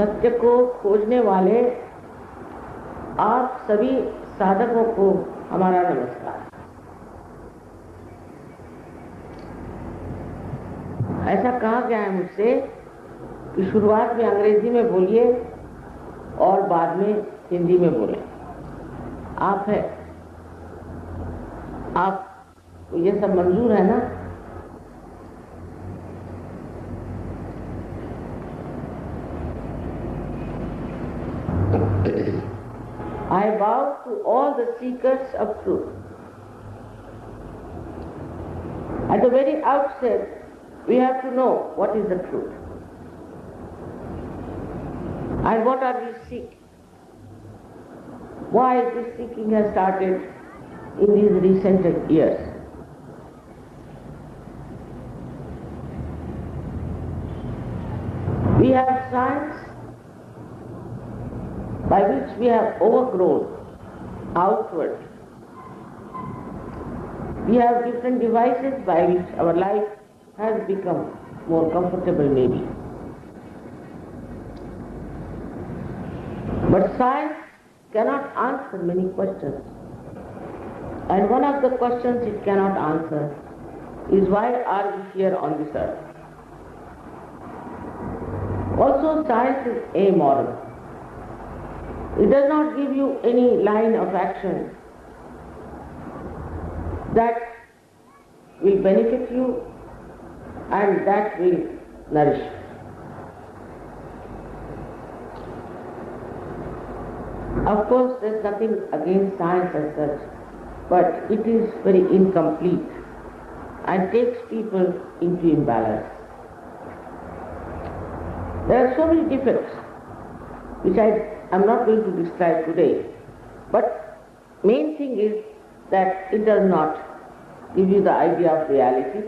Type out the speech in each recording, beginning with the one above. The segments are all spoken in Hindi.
सत्य को खोजने वाले आप सभी साधकों को हमारा नमस्कार। ऐसा कहा गया है मुझसे कि शुरुआत में अंग्रेजी में बोलिए और बाद में हिंदी में बोलें। आप है, आप ये सब मंजूर है ना? I bow to all the seekers of truth. At the very outset, we have to know what is the truth and what are we seeking. Why this seeking has started in these recent years. We have science by which we have overgrown outward. We have different devices by which our life has become more comfortable maybe. But science cannot answer many questions. And one of the questions it cannot answer is why are we here on this earth? Also, science is amoral. It does not give you any line of action that will benefit you and that will nourish you. Of course, there is nothing against science as such, but it is very incomplete and takes people into imbalance. There are so many defects which I am not going to describe today, but main thing is that it does not give you the idea of reality.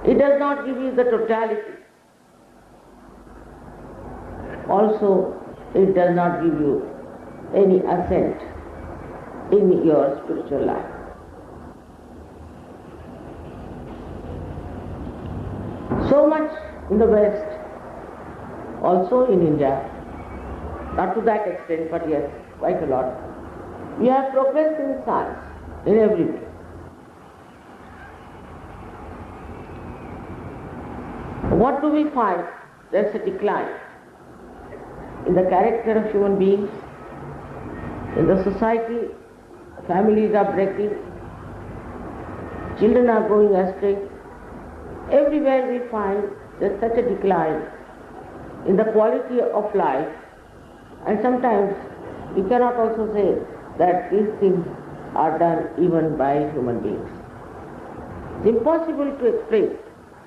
It does not give you the totality. Also, it does not give you any ascent in your spiritual life. So much in the West, also in India, not to that extent, but yes, quite a lot. We have progressed in science in every way. What do we find? There's a decline in the character of human beings, in the society. Families are breaking, children are going astray. Everywhere we find there's such a decline in the quality of life, and sometimes we cannot also say that these things are done even by human beings. It's impossible to explain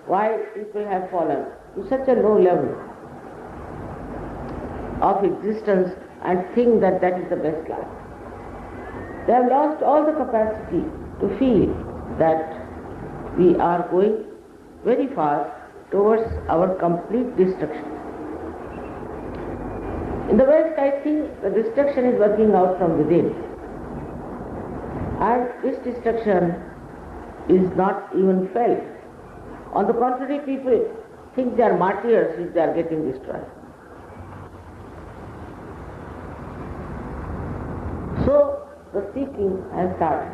why people have fallen to such a low level of existence and think that that is the best life. They have lost all the capacity to feel that we are going very fast towards our complete destruction. In the West, I think the destruction is working out from within. And this destruction is not even felt. On the contrary, people think they are martyrs if they are getting destroyed. So, the seeking has started.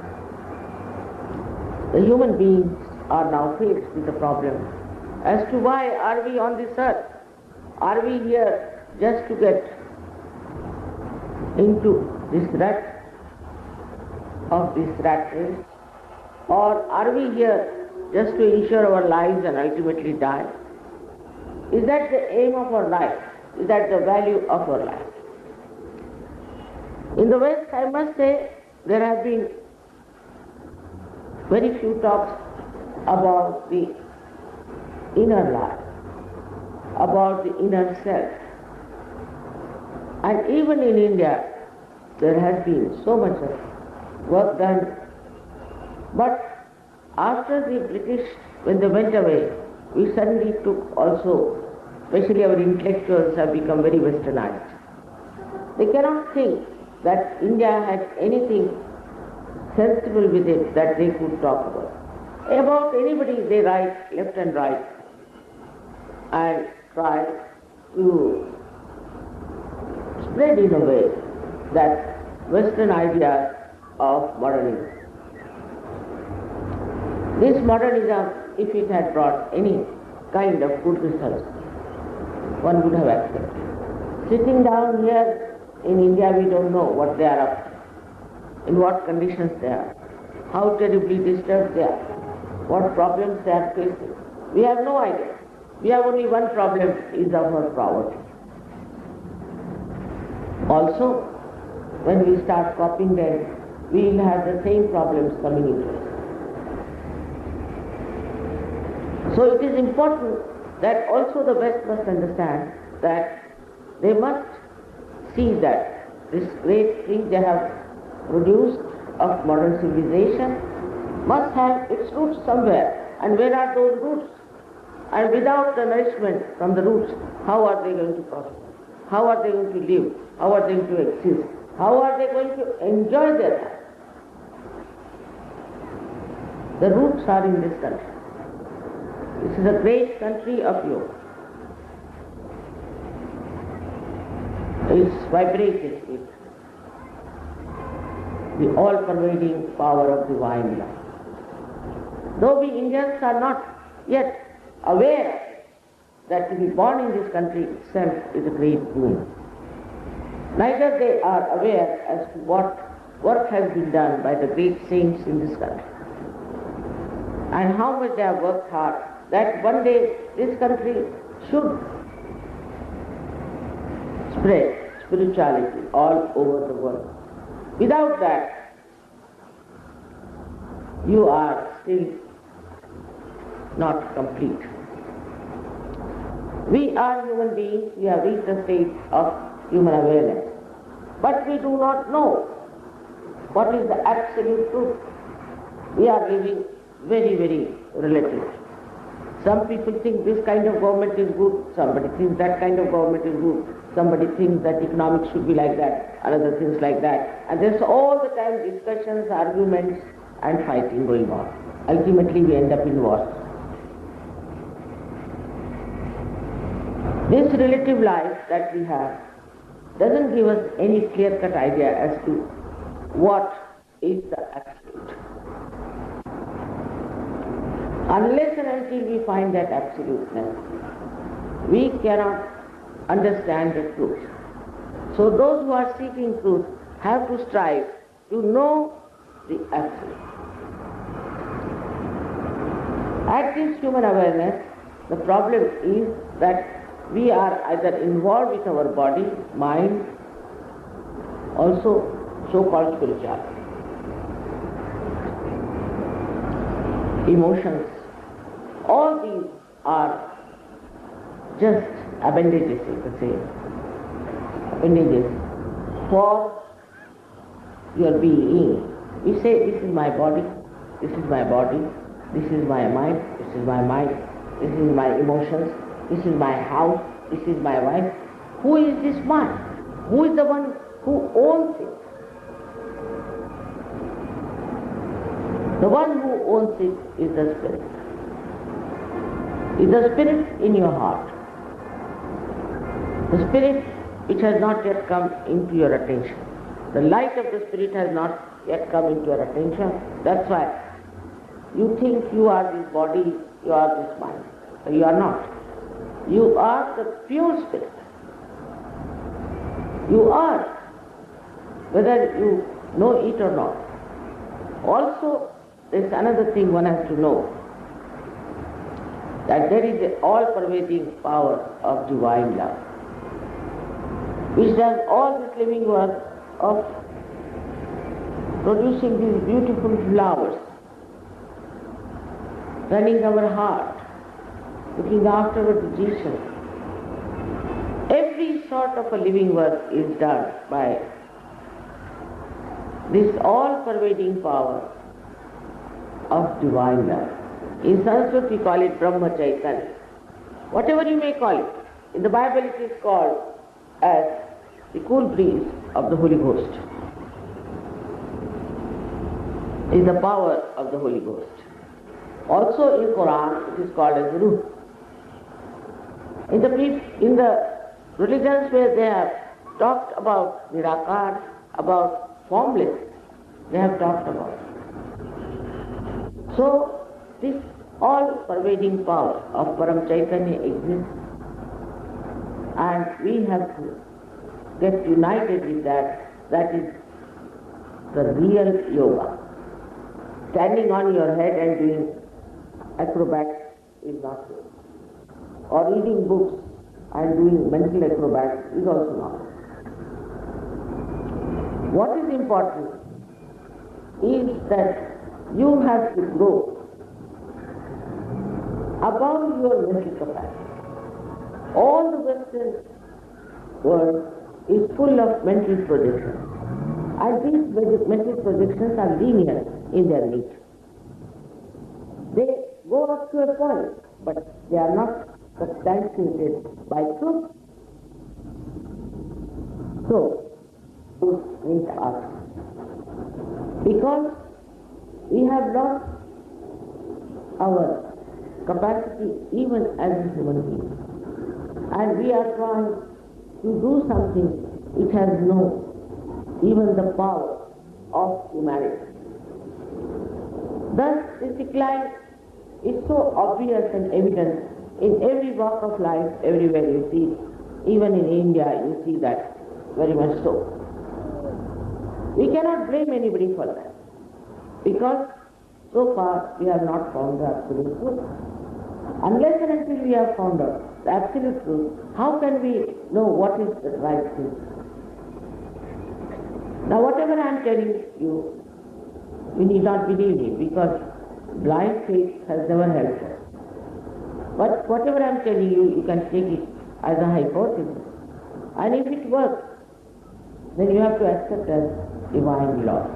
The human beings are now faced with the problem as to why are we on this earth? Are we here just to get into this rut of this rat race, or are we here just to ensure our lives and ultimately die? Is that the aim of our life? Is that the value of our life? In the West, I must say, there have been very few talks about the inner life, about the inner self. And even in India, there has been so much of work done. But after the British, when they went away, we suddenly took also, especially our intellectuals have become very westernized. They cannot think that India had anything sensible with it that they could talk about. About anybody they write left and right. And try to spread in a way that Western ideas of modernism. This modernism, if it had brought any kind of good results, one would have accepted. Sitting down here in India, we don't know what they are up to, in what conditions they are, how terribly disturbed they are, what problems they are facing. We have no idea. We have only one problem, is of our poverty. Also, when we start copying them, we will have the same problems coming into us. So it is important that also the West must understand that they must see that this great tree they have produced of modern civilization must have its roots somewhere. And where are those roots? And without the nourishment from the roots, how are they going to prosper? How are they going to live? How are they going to exist? How are they going to enjoy their life? The roots are in this country. This is a great country of yoga. It's vibrated with the all-pervading power of divine love. Though we Indians are not yet aware that to be born in this country itself is a great boon. Neither they are aware as to what work has been done by the great saints in this country and how much they have worked hard that one day this country should spread spirituality all over the world. Without that, you are still not complete. We are human beings, we have reached a state of human awareness, but we do not know what is the absolute truth. We are living very, very relative. Some people think this kind of government is good, somebody thinks that kind of government is good, somebody thinks that economics should be like that, another things like that. And there's all the time discussions, arguments and fighting going on. Ultimately we end up in war. This relative life that we have doesn't give us any clear-cut idea as to what is the absolute. Unless and until we find that absoluteness, we cannot understand the truth. So those who are seeking truth have to strive to know the absolute. At this human awareness, the problem is that we are either involved with our body, mind, also so-called spirituality, emotions. All these are just appendages, you could say, appendages for your being. We say, this is my body, this is my body, this is my mind, this is my mind, this is my emotions, this is my house, this is my wife. Who is this man? Who is the one who owns it? The one who owns it is the Spirit. Is the Spirit in your heart. The Spirit which has not yet come into your attention. The light of the Spirit has not yet come into your attention. That's why you think you are this body, you are this mind. But you are not. You are the pure Spirit. You are, whether you know it or not. Also, there's another thing one has to know, that there is an all-pervading power of divine love, which does all this living work of producing these beautiful flowers, running our heart, looking after our digestion. Every sort of a living work is done by this all-pervading power of divine love. In Sanskrit we call it Brahma Chaitanya. Whatever you may call it. In the Bible it is called as the cool breeze of the Holy Ghost. Is the power of the Holy Ghost. Also in Quran it is called as Ruh. In the religions where they have talked about Nirakar, about formless, they have talked about. So, this all-pervading power of Param Chaitanya exists, and we have to get united with that. That is the real yoga. Standing on your head and doing acrobats is not good. Or reading books and doing mental acrobats is also not. What is important is that you have to grow above your mental capacity. All the Western world is full of mental projections. And these mental projections are linear in their nature. They go up to a point, but they are not substantiated by truth. So, truth needs us. Because we have lost our capacity even as a human being. And we are trying to do something which has no even the power of humanity. Thus, this decline is so obvious and evident in every walk of life, everywhere you see it. Even in India, you see that very much so. We cannot blame anybody for that, because so far we have not found the absolute truth. Unless and until we have found out the absolute truth, how can we know what is the right thing? Now, whatever I am telling you, you need not believe me, because blind faith has never helped us. But whatever I am telling you, you can take it as a hypothesis. And if it works, then you have to accept as divine law.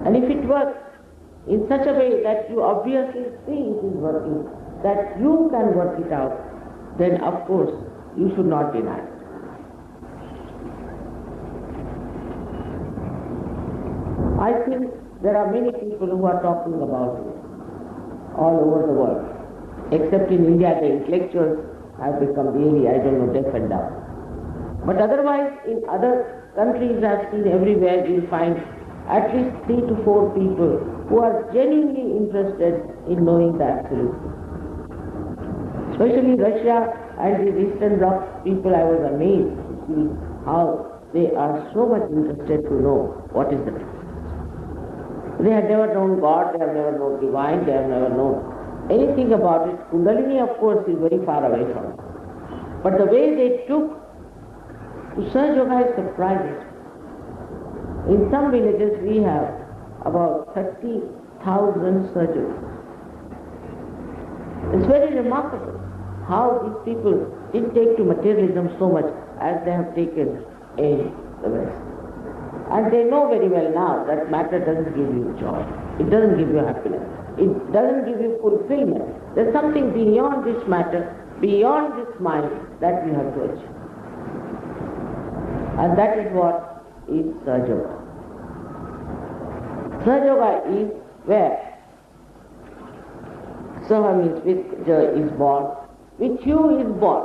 And if it works in such a way that you obviously see it is working, that you can work it out, then of course you should not deny it. I think there are many people who are talking about it all over the world. Except in India, the intellectuals have become really, I don't know, deaf and dumb. But otherwise, in other countries I've seen everywhere, you'll find at least 3 to 4 people who are genuinely interested in knowing the absolute truth. Especially Russia and the Eastern Bloc people, I was amazed to see how they are so much interested to know what is the truth. They have never known God, they have never known divine, they have never known anything about it. Kundalini, of course, is very far away from it. But the way they took to Sahaja Yoga is surprising. In some villages we have about 30,000 surgeons. It's very remarkable how these people didn't take to materialism so much as they have taken in the West. And they know very well now that matter doesn't give you joy. It doesn't give you happiness. It doesn't give you fulfillment. There's something beyond this matter, beyond this mind, that we have to achieve. And that is what is Sahaja Yoga. Sahaja Yoga is where Saha means with, Ja is born, with you is born.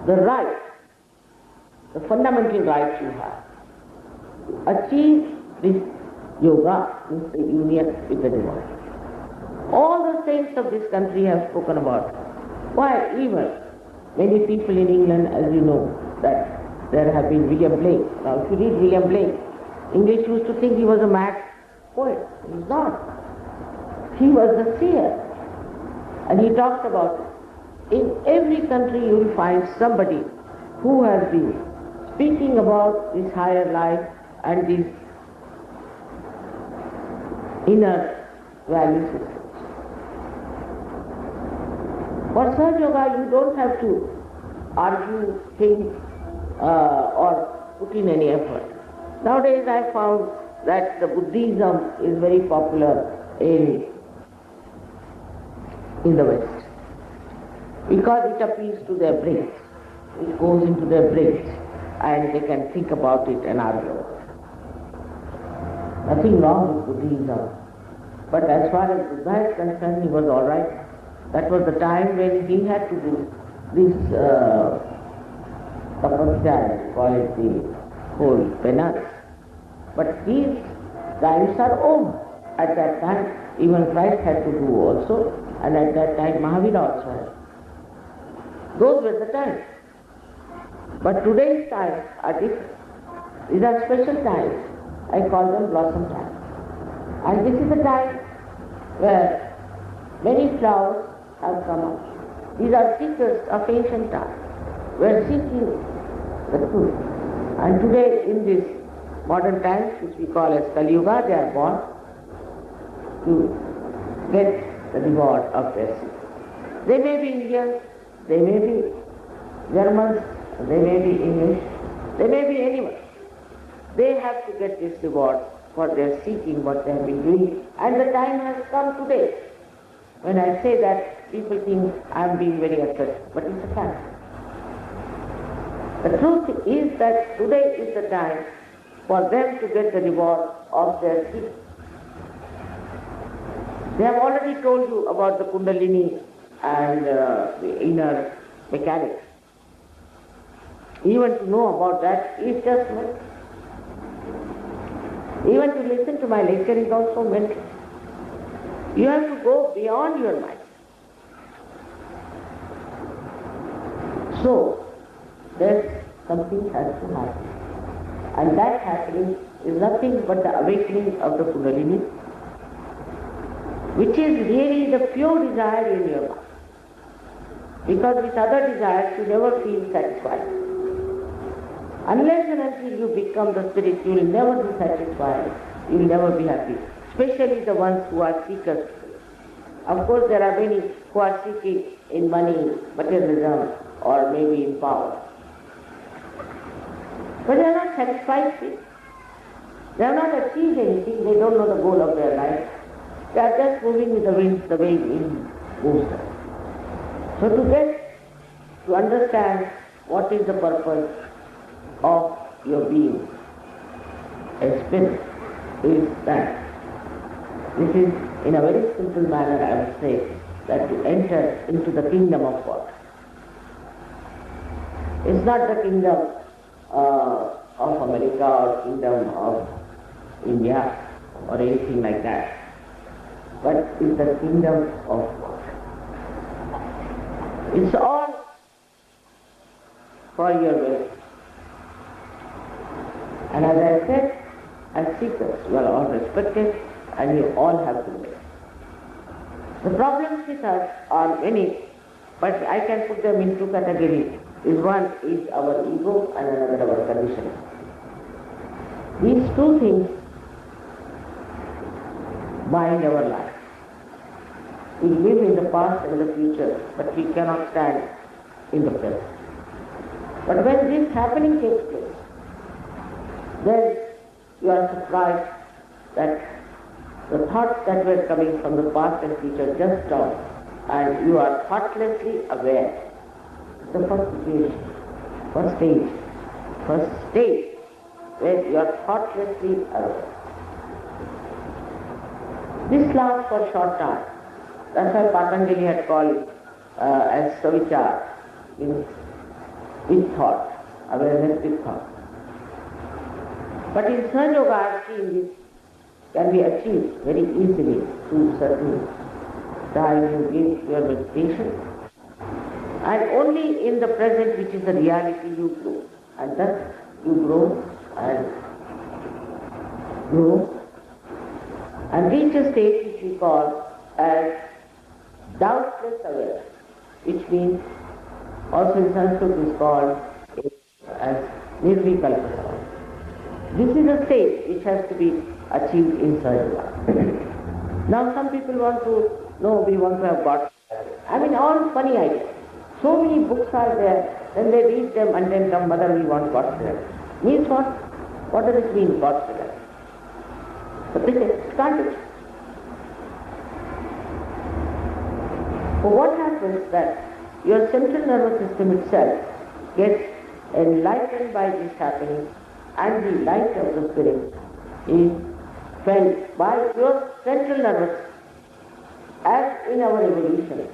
The right, the fundamental right you have to achieve this yoga means the union with the divine. All the saints of this country have spoken about it. Why, even many people in England, as you know, that there have been William Blake. Now, if you read William Blake, English used to think he was a mad poet. He's not. He was a seer. And he talked about it. In every country you will find somebody who has been speaking about this higher life and these inner value systems. For Sahaja Yoga, you don't have to argue, think, or put in any effort. Nowadays I found that the Buddhism is very popular in the West, because it appeals to their brains. It goes into their brains and they can think about it and argue. Nothing wrong with Buddhism, but as far as Buddha is concerned, he was all right. That was the time when he had to do this tapasya, call it the whole penance. But these times are over. At that time, even Christ had to do also, and at that time Mahavira also had. Those were the times. But today's times are different. These are special times. I call them blossom times. And this is the time where many flowers have come up. These are seekers of ancient times, were seeking the truth. And today in this modern times, which we call as Kali Yuga, they are born to get the reward of their seek. They may be Indians, they may be Germans, they may be English, they may be anyone. They have to get this reward for their seeking what they have been doing. And the time has come today. When I say that, people think I am being very assertive, but it's a fact. The truth is that today is the time for them to get the reward of their seeking. They have already told you about the Kundalini and the inner mechanics. Even to know about that is just mental. Even to listen to my lecture is also mental. You have to go beyond your mind. So, there something has to happen. And that happening is nothing but the awakening of the Kundalini, which is really the pure desire in your mind. Because with other desires you never feel satisfied. Unless and until you become the spirit, you will never be satisfied, you will never be happy. Especially the ones who are seekers. Of course there are many who are seeking in money, materialism, or maybe in power. But they are not satisfied. They have not achieved anything, they don't know the goal of their life. They are just moving with the wind, the way wind moves them. So to understand what is the purpose of your being, a spirit, is that this is, in a very simple manner, I would say, that to enter into the kingdom of God. It's not the kingdom of America or kingdom of India or anything like that, but it's the kingdom of God. It's all for your will. And as I said, as seekers, you are all respected and you all have to live. The problems with us are many, but I can put them in two categories. One is our ego and another our conditioning. These two things bind our life. We live in the past and the future, but we cannot stand in the present. But when this happening takes place, then you are surprised that the thoughts that were coming from the past and future just stop, and you are thoughtlessly aware. The first situation, first stage, where you are thoughtlessly aware. This lasts for a short time. That's why Patanjali had called it as savichar, means with thought, awareness with thought. But in Sahaja Yoga, this can be achieved very easily through certain time you give your meditation. And only in the present, which is the reality, you grow. And thus you grow and grow and reach a state which we call as doubtless awareness, which means also in Sanskrit is called as nirvikalpa. This is a state which has to be achieved in Sahaja. Now some people want to know, we want to have got. I mean, all funny ideas. So many books are there, then they read them and then come, mother, we want God's there. Means what? What does it mean, God's there? But they can't it. So what happens that your central nervous system itself gets enlightened by this happening, and the light of the spirit is felt by your central nervous. As in our evolution,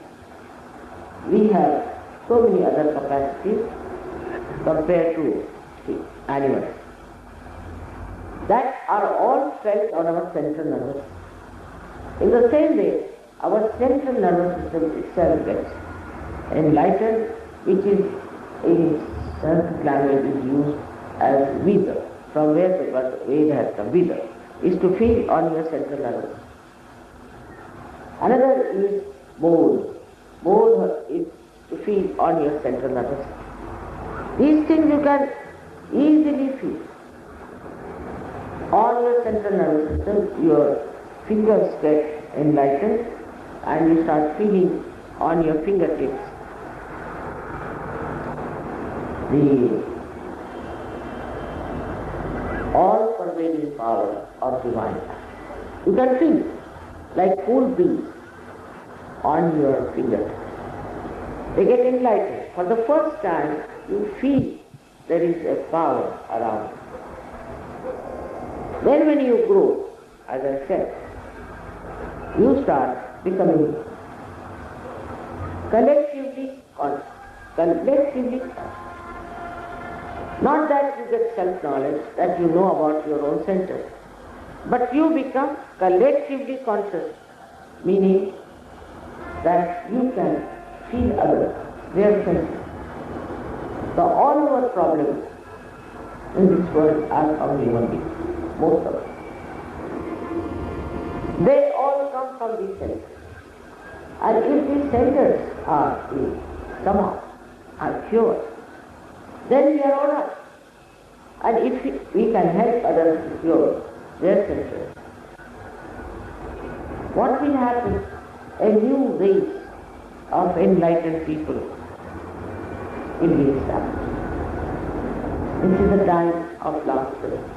we have so many other capacities compared to the animals that are all felt on our central nervous. In the same way, our central nervous system itself gets enlightened, which is in Sanskrit language is used as Vida, from where the word Veda has come. Vida is to feel on your central nervous. Another is Bodh. Bodh is to feel on your central nervous. These things you can easily feel. On your central nervous system, your fingers get enlightened and you start feeling on your fingertips the all-pervading power of divine. You can feel like cool breeze on your fingers. They get enlightened. For the first time, you feel there is a power around. Then when you grow, as I said, you start becoming collectively conscious. Not that you get self-knowledge, that you know about your own center, but you become collectively conscious, meaning that you can feel others, their centers. So all our problems in this world are from human beings, most of them. They all come from these centers. And if these centers are somehow are pure, then we are all right. And if we can help others to cure their centers, what will happen? A new race of enlightened people will be established. This is the time of last judgment.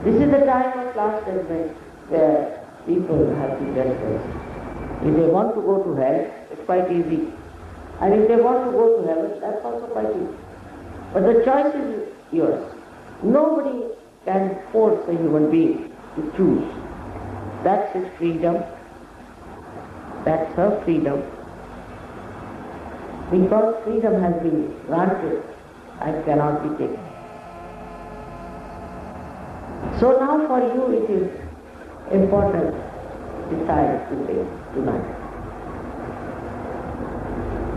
This is the time of last judgment where people have to judge themselves. If they want to go to hell, it's quite easy. And if they want to go to heaven, that's also quite easy. But the choice is yours. Nobody can force a human being to choose. That's his freedom. That's her freedom. Because freedom has been granted and cannot be taken. So now for you it is important to decide today, tonight,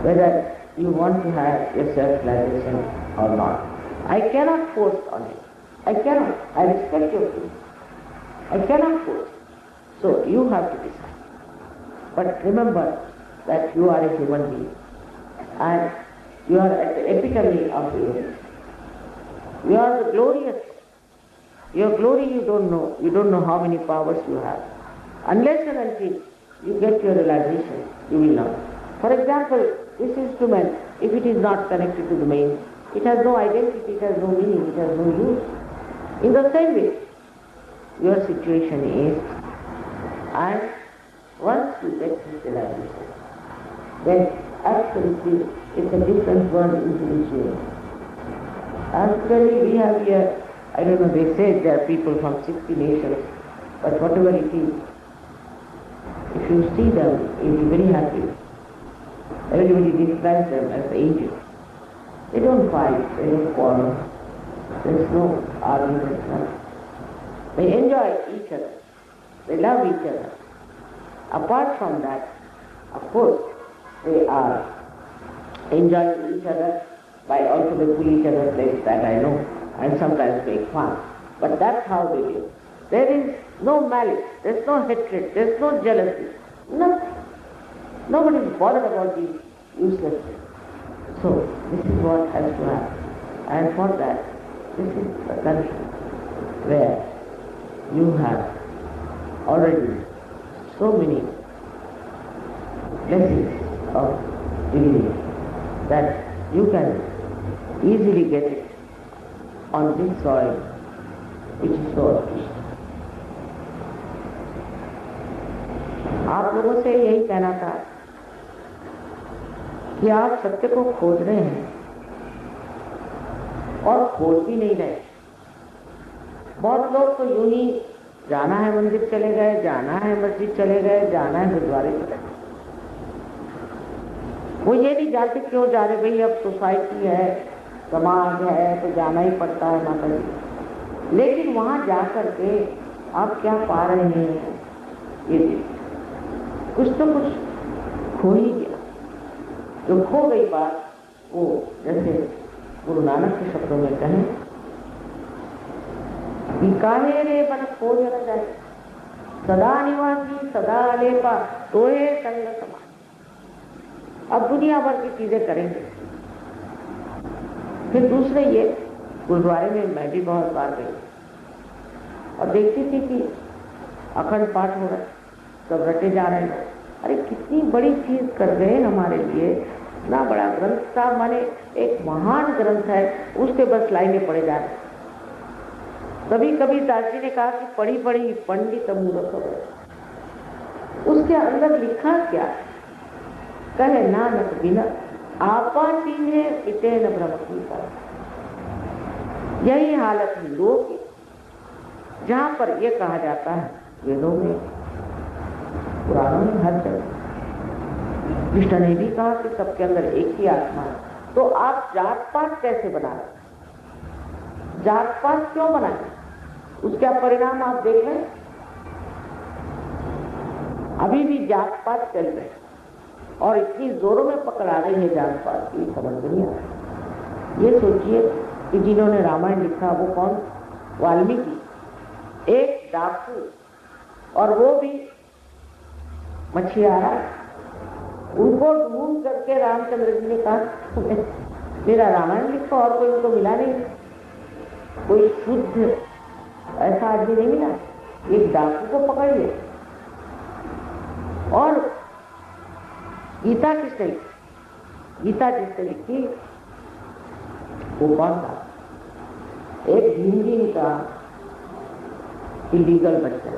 whether you want to have your self-realization or not. I cannot force on it. I cannot. I respect your feelings. I cannot force. So you have to decide. But remember that you are a human being and you are at the epitome of the universe. You are the glorious. Your glory you don't know. You don't know how many powers you have. Unless and until you get your realization, you will know. For example, this instrument, if it is not connected to the mains, it has no identity, it has no meaning, it has no use. In the same way, your situation is, and once you get this realization, then absolutely it's a different world into which you are. Actually, we have here, I don't know, they say there are people from 60 nations, but whatever it is, if you see them, you'll be very happy. Everybody describes them as angels. They don't fight, they don't quarrel. There's no argument, nothing. They enjoy each other. They love each other. Apart from that, of course, they are enjoying each other by also they pull each other's legs, that I know, and sometimes make fun. But that's how they live. There is no malice, there's no hatred, there's no jealousy, nothing. Nobody is bothered about these useless things. So, this is what has to happen. And for that, this is the country where you have already so many blessings of divinity that you can easily get it on this soil which is so auspicious. आप लोगों से यही कहना था कि आप सत्य को खोज रहे हैं और खोज भी नहीं रहे। बहुत लोग तो यूं ही जाना है मंदिर चले गए, जाना है मस्जिद चले गए, जाना है गुरुद्वारे चले गए। वो ये नहीं जानते क्यों जा रहे, भाई अब सोसाइटी है, समाज है, तो जाना ही पड़ता है माता जी। लेकिन वहां जा करके आप क्या पा रहे हैं, ये कुछ तो कुछ खो ही गया। जो खो गई बात, वो जैसे गुरु नानक के शब्दों में कहें कि काहे रे बन खो न जाए, सदा निवासी सदा लेपा तोहे संग समान। अब दुनिया भर की चीजें करेंगे। फिर दूसरे ये गुरुद्वारे में मैं भी बहुत बार गई और देखती थी कि अखंड पाठ हो रहा है, सब रटे जा रहे हैं। अरे कितनी बड़ी चीज कर गए हमारे लिए, इतना बड़ा ग्रंथ था, माने एक महान ग्रंथ है, उसके बस लाइनें पढ़े जा रहे। कभी कभी दास जी ने कहा कि पढ़ी पढ़ी पंडित मूर्ख हो गए। उसके अंदर लिखा क्या, कहे नानक बिना आपा सीने पिते न भ्रम की पर। यही हालत है लोग की, जहां पर यह कहा जाता है वेदों में, पुराणों में, हर जगह। कृष्ण ने भी कहा कि सबके अंदर एक ही आत्मा है। तो आप जात पात कैसे बना रहे, जात पात क्यों बनाए, उसका परिणाम आप देख रहे हैं। अभी भी जात पात चल रहे और इतनी जोरों में पकड़ आ रही है जात पात की, समझ नहीं आ रही। ये सोचिए कि जिन्होंने रामायण लिखा वो कौन, वाल्मीकि, एक डाकू, और वो भी मछियारा। उनको ढूंढ करके रामचंद्र जी ने कहा मेरा रामायण लिखा, और कोई उनको मिला नहीं, कोई शुद्ध ऐसा आदमी नहीं मिला। एक डाकू को पकड़िए। और गीता किसने लिखी, गीता जिसने लिखी वो कौन था, एक भीमजी का इलीगल बच्चा,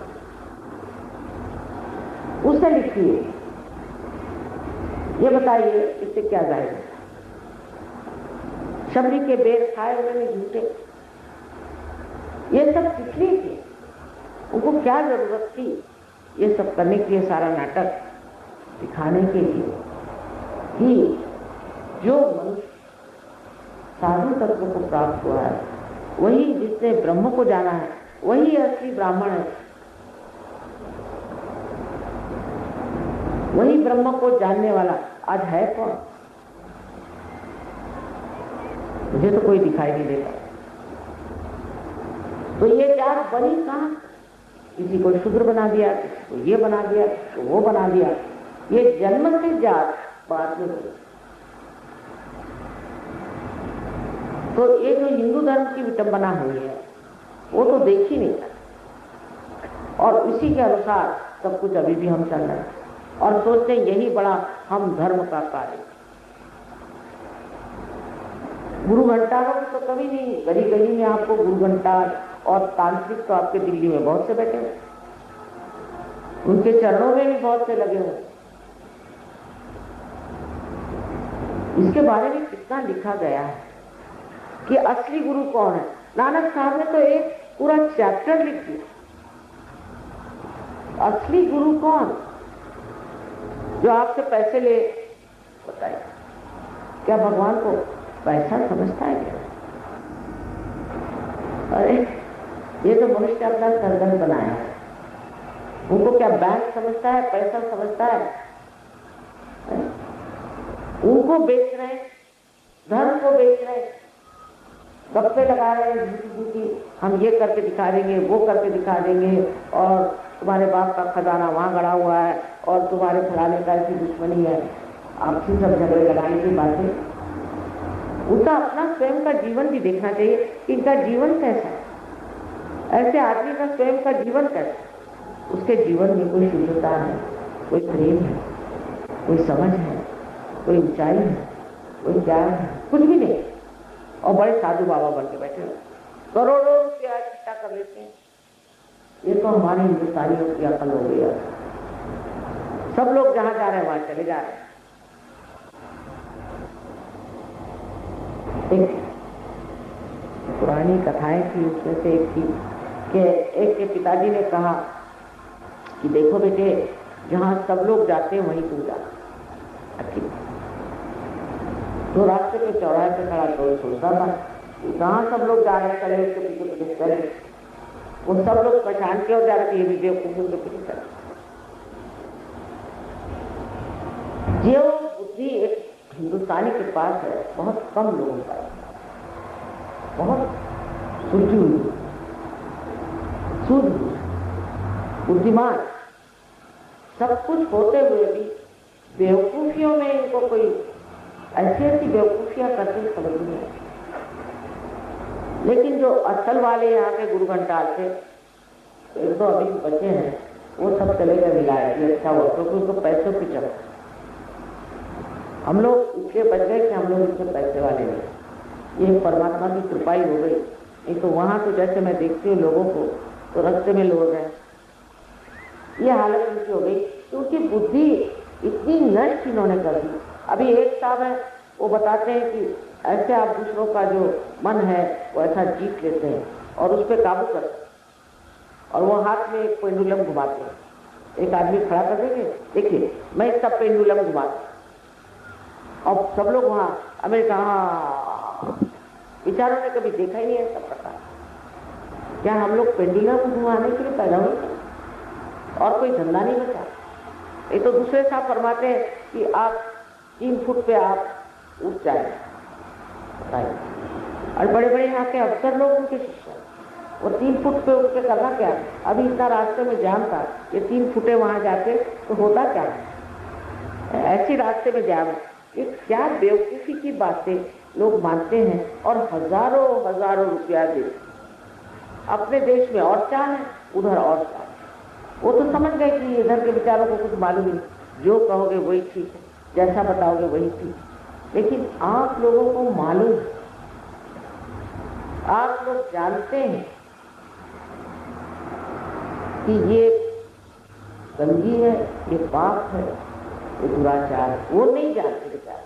उसने लिखी है। ये बताइए इससे क्या जाएगा। शबरी के बेर खाए उन्होंने झूठे, ये सब किस लिए थी, उनको क्या जरूरत थी ये सब करने के लिए, सारा नाटक दिखाने के लिए कि जो मनुष्य साधु तत्व को प्राप्त हुआ है, वही जिसने ब्रह्म को जाना है, वही असली ब्राह्मण है, वही ब्रह्म को जानने वाला आज है कौन। मुझे तो कोई दिखाई नहीं देता। तो ये जात बनी कहां, किसी को शूद्र बना दिया, किसी को ये बना दिया, किसी को वो बना दिया। ये जन्म से जात बाद में हुई। तो ये जो हिंदू धर्म की विटंबना हुई है वो तो देख ही नहीं था, और इसी के अनुसार सब कुछ अभी भी हम चल रहे हैं और सोचते हैं यही बड़ा हम धर्म का कार्य। गुरु घंटारों की तो कभी नहीं, गली गली में आपको गुरु घंटार और तांत्रिक तो आपके दिल्ली में बहुत से बैठे हैं, उनके चरणों में भी बहुत से लगे हुए। इसके बारे में कितना लिखा गया है कि असली गुरु कौन है। नानक साहब ने तो एक पूरा चैप्टर लिख दिया, असली गुरु कौन, जो आपसे पैसे ले। बताइए क्या भगवान को पैसा समझता है क्या? अरे ये तो मनुष्य अपना सरगन बनाया है, उनको क्या बैंक समझता है, पैसा समझता है? उनको बेच रहे, धर्म को बेच रहे, गप्पे लगा रहे हैं झूठी, हम ये करके दिखा देंगे, वो करके दिखा देंगे, और तुम्हारे बाप का खजाना वहां गड़ा हुआ है और तुम्हारे फलाने का ऐसी दुश्मनी है। आपसी सब झगड़े लगाने की बातें। उनका अपना स्वयं का जीवन भी देखना चाहिए कि इनका जीवन कैसा है। ऐसे आदमी का स्वयं का जीवन कैसा, उसके जीवन में कोई शुद्धता है, कोई प्रेम है, कोई समझ है, कोई ऊंचाई है, कोई ज्ञान है, कुछ भी नहीं। और बड़े साधु बाबा बन के बैठे हो, करोड़ों रुपया इकट्ठा कर लेते हैं। ये तो हमारे हिंदुस्तानियों की अकल हो गई है। सब लोग जहां जा रहे हैं वहां चले जा रहे हैं। एक पुरानी कथाएं थी, उसमें से एक थी कि एक के पिताजी ने कहा कि देखो बेटे, जहां सब लोग जाते हैं वहीं तू जा। अच्छी तो रास्ते पे चौराहे पे खड़ा तो सोचता था कहाँ सब लोग जा रहे चले उसके पीछे पीछे चले, वो सब लोग पहचान के और जा रहे ये भी बेवकूफों के पीछे चले। जो बुद्धि एक हिंदुस्तानी के पास है बहुत कम लोगों का, बहुत सुलझी हुई, शुद्ध, बुद्धिमान, सब कुछ होते हुए भी बेवकूफियों में इनको कोई ऐसी ऐसी बेवकूफियां करते समझ नहीं आती। लेकिन जो असल वाले यहाँ के गुरु घंटाल थे, एक तो अभी बच्चे हैं, वो सब चले गए मिलाए, ये अच्छा हुआ क्योंकि उनको पैसों की चक्कर। हम लोग इसलिए बच गए कि हम लोग इससे पैसे वाले नहीं, ये परमात्मा की कृपा ही हो गई। नहीं तो वहां तो जैसे मैं देखती हूँ लोगों को, तो रास्ते में लोग हैं, ये हालत उनकी हो गई क्योंकि बुद्धि इतनी नष्ट इन्होंने कर दी। अभी एक साहब है, वो बताते हैं कि ऐसे आप दूसरों का जो मन है वो ऐसा जीत लेते हैं और उस पर काबू करते हैं, और वो हाथ में एक पेंडुलम घुमाते हैं। एक आदमी खड़ा कर देंगे, देखिए मैं इसका पेंडुलम घुमाता, और सब लोग वहाँ अमेरिका, विचारों ने कभी देखा ही नहीं है सब प्रकार। क्या हम लोग पेंडुलम घुमाने के लिए पैदा हुए और कोई धंधा नहीं बचा? ये तो दूसरे साहब फरमाते हैं कि आप 3 फुट पे आप उठ जाए, और बड़े बड़े यहाँ के अफसर लोग उनके शिष्य, वो 3 फुट पे उठ के करना क्या? अभी इतना रास्ते में जाम था, ये 3 फुटे वहां जाते तो होता क्या? ऐसी रास्ते में जाम, ये क्या बेवकूफी की बातें लोग मानते हैं और हजारों हजारों रुपया देते अपने देश में, और क्या है उधर और क्या। वो तो समझ गए कि इधर के विचारों को कुछ मालूम नहीं, जो कहोगे वही ठीक है, जैसा बताओगे वही ठीक। लेकिन आप लोगों को मालूम, आप लोग जानते हैं कि ये गंदगी है, ये पाप है, ये दुराचार है, वो नहीं जानते बेचारे।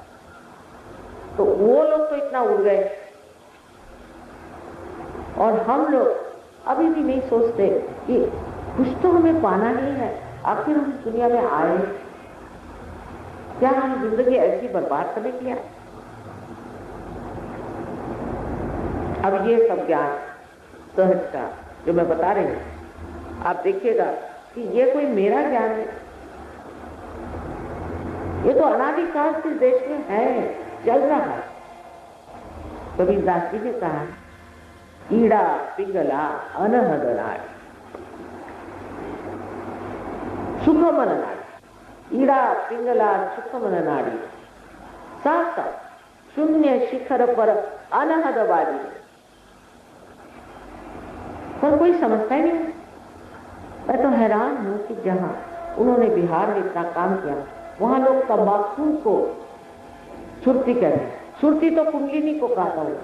तो वो लोग तो इतना उड़ गए, और हम लोग अभी भी नहीं सोचते कि कुछ तो हमें पाना ही है, आखिर हम दुनिया में आए, क्या हम जिंदगी ऐसी बर्बाद करने के लिए आए? अब ये सब ज्ञान सहजता जो मैं बता रही हूं, आप देखिएगा कि ये कोई मेरा ज्ञान है, ये तो अनादिकाल से देश में है, चल रहा है। कबीरदास जी ने कहा, ईड़ा पिंगला अनहद नाड़ी, सुख मन नाड़ी, ईड़ा पिंगला सुख मन नाड़ी, साथ शून्य शिखर पर अनहद बाजी। पर कोई समझता ही नहीं। मैं तो हैरान हूं कि जहां उन्होंने बिहार में इतना काम किया, वहां लोग तंबाकू को सुरती कहते हैं। सुरती तो कुंडलिनी को कहता हूं,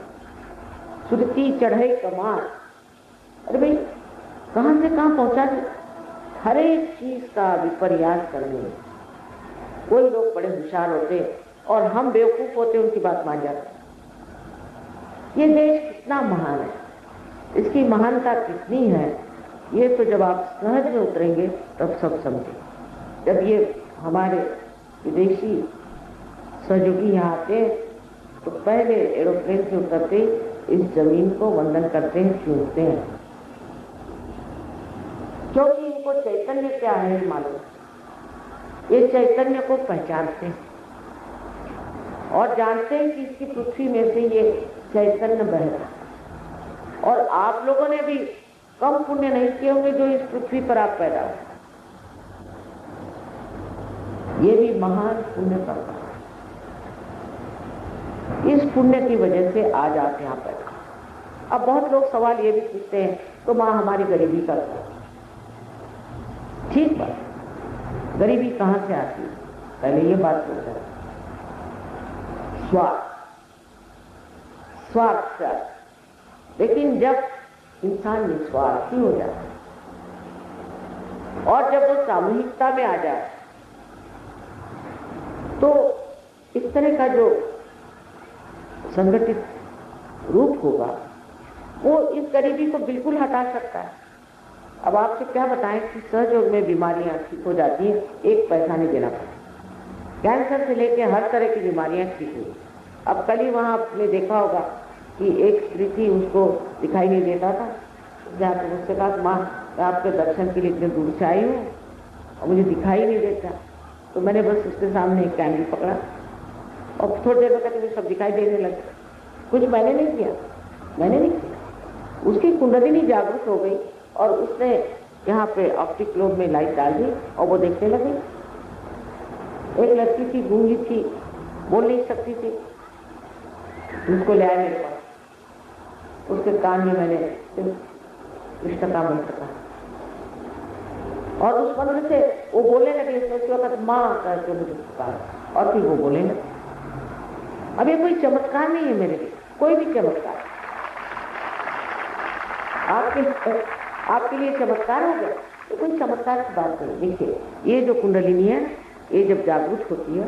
सुरती चढ़े कमार। अरे भाई कहां से कहां पहुंचा दिया, हर एक चीज का विपर्यास करने। कोई लोग बड़े होशियार होते और हम बेवकूफ होते, उनकी बात मान जाते। ये देश कितना महान है, इसकी महानता कितनी है, ये तो जब आप सहज में उतरेंगे तब सब समझेंगे। जब ये हमारे विदेशी सहयोगी यहाँ आते तो पहले एरोप्लेन से उतरते इस जमीन को वंदन करते हैं, चूमते हैं, क्योंकि इनको चैतन्य क्या है मालूम। ये चैतन्य को पहचानते हैं और जानते हैं कि इसकी पृथ्वी में से ये चैतन्य बह रहा है। और आप लोगों ने भी कम पुण्य नहीं किए होंगे जो इस पृथ्वी पर आप पैदा हुए। ये भी महान पुण्य का काम है। इस पुण्य की वजह से आज आप यहाँ पैदा। अब बहुत लोग सवाल ये भी पूछते हैं, तो माँ हमारी गरीबी का क्या? ठीक बात, गरीबी कहां से आती है? पहले ये बात सोचा, स्वार्थ स्वार्थ। लेकिन जब इंसान निस्वार्थी हो जाता है और जब वो सामूहिकता में आ जाए तो इस तरह का जो संगठित रूप होगा वो इस गरीबी को बिल्कुल हटा सकता है। अब आपसे क्या बताएं कि सहयोग में बीमारियां ठीक हो जाती हैं, 1 पैसा नहीं देना पड़ता। कैंसर से लेकर हर तरह की बीमारियां ठीक हुई। अब कल ही वहाँ आपने देखा होगा कि एक स्त्री थी, उसको दिखाई नहीं देता था, जाकर मुझसे कहा माँ मैं आपके दर्शन के लिए इतने दूर से आई हूँ और मुझे दिखाई नहीं देता। तो मैंने बस उसके सामने एक कैंडल पकड़ा और थोड़ी देर में कहते मुझे सब दिखाई देने लगे। कुछ मैंने नहीं किया, मैंने नहीं किया, उसकी कुंडलिनी जागृत हो गई और उसने यहाँ पे ऑप्टिक लोब में लाइट डाल दी और वो देखने लगी। एक लड़की थी, गूंगी थी, बोल नहीं सकती थी, उसको ले आया मेरे पास। उसके कान में मैंने कृष्ण का मंत्र कहा और उस मंत्र से वो बोलने लगे। उस वक्त माँ करके मुझे पुकारा और फिर वो बोलने लगे। अब ये कोई चमत्कार नहीं है मेरे लिए, कोई भी चमत्कार आपके लिए चमत्कार हो गया तो कोई चमत्कार की बात नहीं। देखिए ये जो कुंडलिनी है ये जब जागृत होती है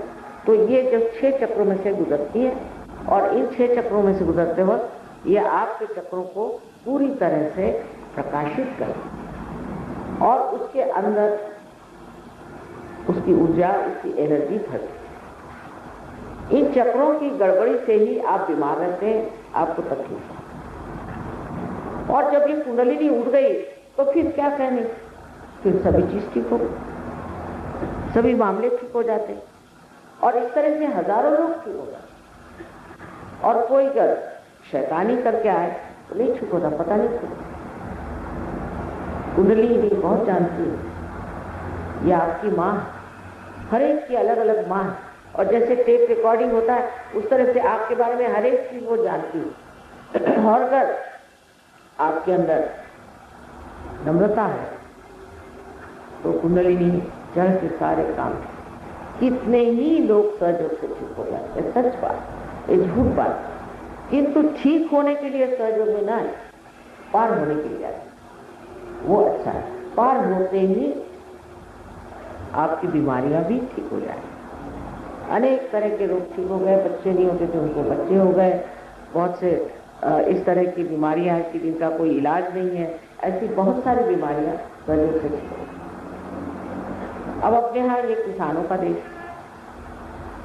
तो ये जब 6 चक्रों में से गुजरती है और इन 6 चक्रों में से गुजरते वक्त ये आपके चक्रों को पूरी तरह से प्रकाशित करे और उसके अंदर उसकी ऊर्जा, उसकी एनर्जी भरती। इन चक्रों की गड़बड़ी से ही आप बीमार रहते हैं, आपको तकलीफ। और जब ये कुंडलिनी उड़ गई तो फिर क्या कहने, फिर सभी चीज ठीक हो गई, सभी मामले ठीक हो जाते और इस तरह से हजारों लोग ठीक हो जाते। और कोई अगर शैतानी करके आए तो नहीं ठीक होता, पता नहीं चलता। कुंडलिनी बहुत जानती है, ये आपकी माँ, हर एक की अलग अलग माँ है और जैसे टेप रिकॉर्डिंग होता है उस तरह से आपके बारे में हर एक चीज वो जानती है। और अगर आपके अंदर नम्रता है तो कुंडलिनी जड़ के सारे काम, कितने ही लोग सहयोग से ठीक हो जाते। सच बात, ये झूठ बात, किंतु ठीक होने के लिए सहयोग में ना है, पार होने के लिए आए वो अच्छा है। पार होते ही आपकी बीमारियां भी ठीक हो जाए। अनेक तरह के रोग ठीक हो गए, बच्चे नहीं होते थे उनको बच्चे हो गए, बहुत से इस तरह की बीमारियां हैं कि जिनका कोई इलाज नहीं है, ऐसी बहुत सारी बीमारियां सहयोग से ठीक हो। अब अपने यहाँ ये किसानों का देश,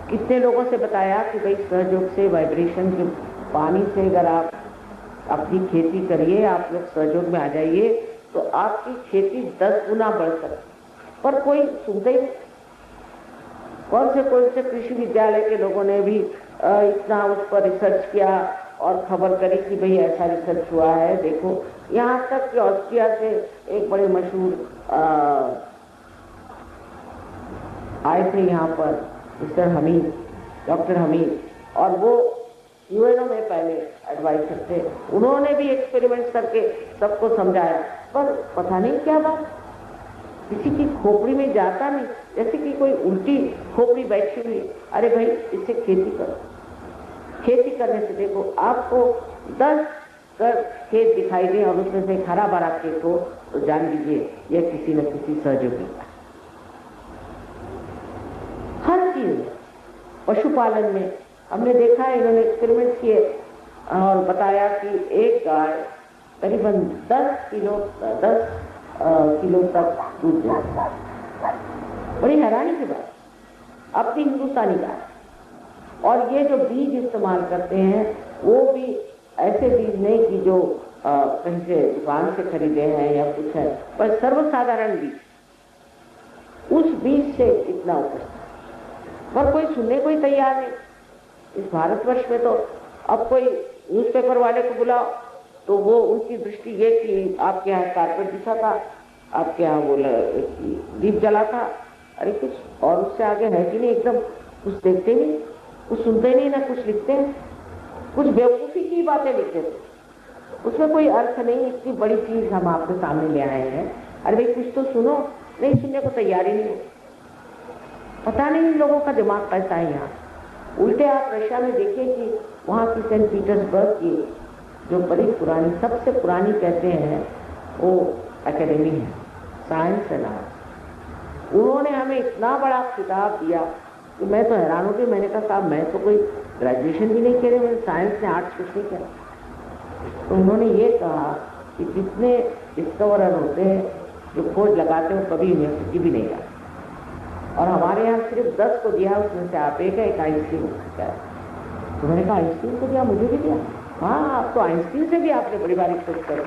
कितने लोगों से बताया कि भाई सहयोग से, वाइब्रेशन के पानी से अगर आप अपनी खेती करिए, आप लोग सहयोग में आ जाइए तो आपकी खेती 10 गुना बढ़ सकती, पर कोई सुनते ही। कौन से कृषि विद्यालय के लोगों ने भी इतना उस पर रिसर्च किया और खबर करी कि भाई ऐसा रिसर्च हुआ है। देखो यहाँ तक कि ऑस्ट्रिया से एक बड़े मशहूर आए थे यहाँ पर मिस्टर हमीद, डॉक्टर हमीद, और वो यूएनओ में पहले एडवाइजर थे। उन्होंने भी एक्सपेरिमेंट्स करके सबको समझाया, पर पता नहीं क्या बात किसी की खोपड़ी में जाता नहीं, जैसे कि कोई उल्टी खोपड़ी बैठी हुई। अरे भाई इससे खेती करो, खेती करने से देखो आपको 10 खेत दिखाई दे और उसमें से हरा भरा खेत हो तो जान लीजिए यह किसी न किसी सहयोगी का। हर चीज में, पशुपालन में हमने देखा है, इन्होंने एक्सपेरिमेंट किए और बताया कि एक गाय करीबन 10 किलो तक दूध देती है। बड़ी हैरानी की बात, अपनी हिंदुस्तानी गाय। और ये जो बीज इस्तेमाल करते हैं वो भी ऐसे बीज नहीं कि जो कहीं से दुकान से खरीदे हैं या कुछ है, पर सर्वसाधारण बीज। उस बीज से इतना उपज, पर कोई सुनने को ही तैयार नहीं। इस भारतवर्ष में तो अब कोई न्यूज़पेपर वाले को बुलाओ तो वो उनकी दृष्टि ये कि आपके यहाँ कारपेट बिछा था, आपके यहाँ वो दीप जला था, अरे कुछ और उससे आगे है कि नहीं। एकदम कुछ देखते नहीं, कुछ सुनते नहीं, ना कुछ लिखते हैं, कुछ बेवकूफ़ी की बातें लिखते थे, उसमें कोई अर्थ नहीं। इतनी बड़ी चीज हम आपके सामने ले आए हैं, अरे भाई कुछ तो सुनो, नहीं सुनने को तैयारी नहीं। पता नहीं इन लोगों का दिमाग कैसा है यहाँ। उल्टे आप रशिया में देखिए कि वहाँ की सेंट पीटर्सबर्ग की जो बड़ी पुरानी, सबसे पुरानी कहते हैं वो एकेडमी है, साइंस एंड आर्ट। उन्होंने हमें इतना बड़ा खिताब दिया कि मैं तो हैरान हो गई। मैंने कहा साहब मैं तो कोई ग्रेजुएशन भी नहीं किया, मैंने साइंस ने आर्ट्स कुछ नहीं किया। तो उन्होंने ये कहा कि जितने डिस्कवरर होते हैं, जो खोज लगाते हैं, वो कभी यूनिवर्सिटी भी नहीं जाते, और हमारे यहाँ सिर्फ 10 को दिया, उसमें से आप एक आइंस्टीन हो सकता है। तो मैंने कहा आइंस्टीन को दिया, मुझे भी दिया। हाँ, अब तो आइंस्टीन से भी आपने बड़ी बारी खोज करो।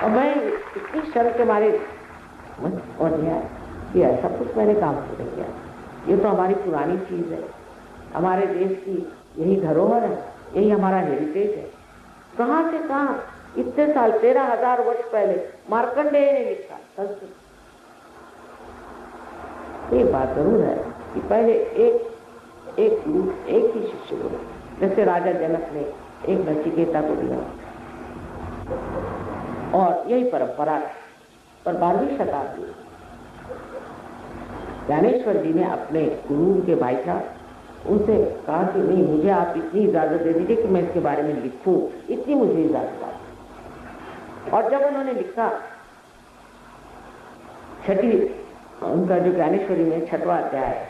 और मैं इतनी शर्म के मारे और कि ऐसा कुछ मैंने काम नहीं किया। ये तो हमारी पुरानी चीज है, हमारे देश की यही धरोहर है, यही हमारा हेरिटेज है। कहाँ से कहाँ इतने साल, 13,000 वर्ष पहले मार्कंडेय ने लिखा संस्कृत। एक बात जरूर है कि पहले एक ही शिष्य को, जैसे राजा जनक ने एक नचिकेता को दिया, और यही परंपरा। पर 12वीं शताब्दी ज्ञानेश्वर जी ने अपने गुरु के भाई साहब उनसे कहा कि नहीं, मुझे आप इतनी इजाजत दे दीजिए कि मैं इसके बारे में लिखूं, इतनी मुझे इजाजत आ। और जब उन्होंने लिखा, उनका जो ज्ञानेश्वरी में 6वां अध्याय है,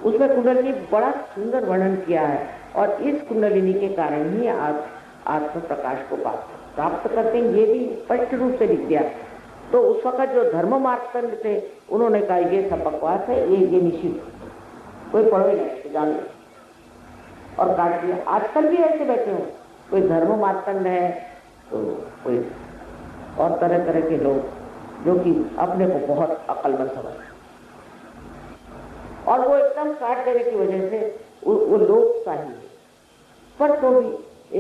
उसमें कुंडलिनी बड़ा सुंदर वर्णन किया है। और इस कुंडलिनी के कारण ही आप आत्म प्रकाश को प्राप्त करते हैं, ये भी स्पष्ट रूप से लिख दिया। तो उस वक्त जो धर्म मार्तंड थे, उन्होंने कहा ये सब बकवास है, ये निषिद्ध, कोई पढ़ो नहीं, जान लो, और काट दिया। आजकल भी ऐसे बैठे हो, कोई धर्म मार्तंड है तो कोई और तरह तरह के लोग जो कि अपने को बहुत अक्लमंद समझते, और वो एकदम काट देने की वजह से वो लोग शाही है। पर तो भी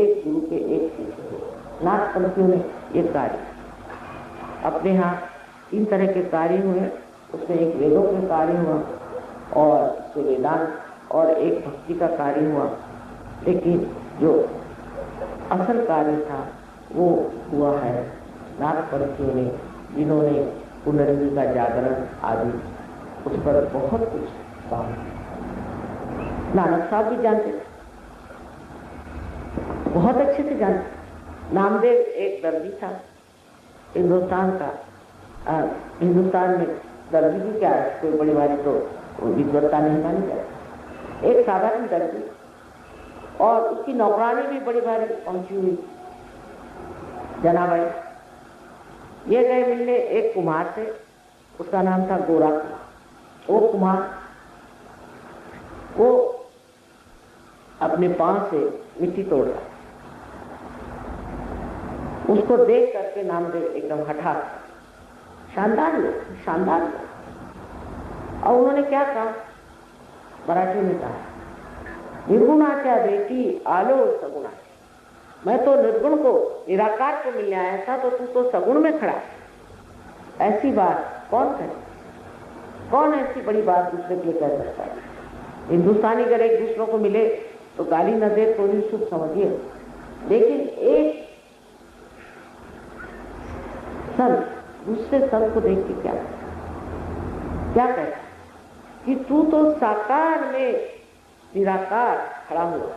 एक गुरु के एक शिष्य नाथपंथियों ने ये कार्य, अपने यहाँ 3 तरह के कार्य हुए। उसमें एक वेदों का कार्य हुआ, और वेदांत, और एक भक्ति का कार्य हुआ। लेकिन जो असल कार्य था वो हुआ है नाथपंथियों ने, जिन्होंने कुंडलिनी का जागरण आदि उस पर बहुत कुछ कहा। नानक साहब भी जानते थे, बहुत अच्छे से जानते। नामदेव एक दर्जी था, हिंदुस्तान का, हिंदुस्तान में दर्जी की क्या है, कोई बड़ी बारी तो विद्वत्ता नहीं मानी जाती। एक साधारण दर्जी, और उसकी नौकरानी भी बड़ी भारी पहुंची हुई जनाबाई। ये गए मिलने एक कुम्हार से, उसका नाम था गोरा। वो कुम्हार वो अपने पांव से मिट्टी तोड़ रहा, उसको देख करके नामदेव एकदम हठा, शानदार लोग, शानदार लोग। और उन्होंने क्या कहा, मराठी में कहा, निर्गुणाच्या बेटी आलो सगुणा। मैं तो निर्गुण को, निराकार को मिलने आया था, तो तू तो सगुण में खड़ा। ऐसी बात कौन करे, कौन ऐसी बड़ी बात दूसरे के लिए कह सकता है। हिंदुस्तानी अगर एक दूसरों को मिले तो गाली न दे तो भी शुभ समझिए, लेकिन एक संत दूसरे संत को देख के क्या कहता कि तू तो साकार में निराकार खड़ा हुआ।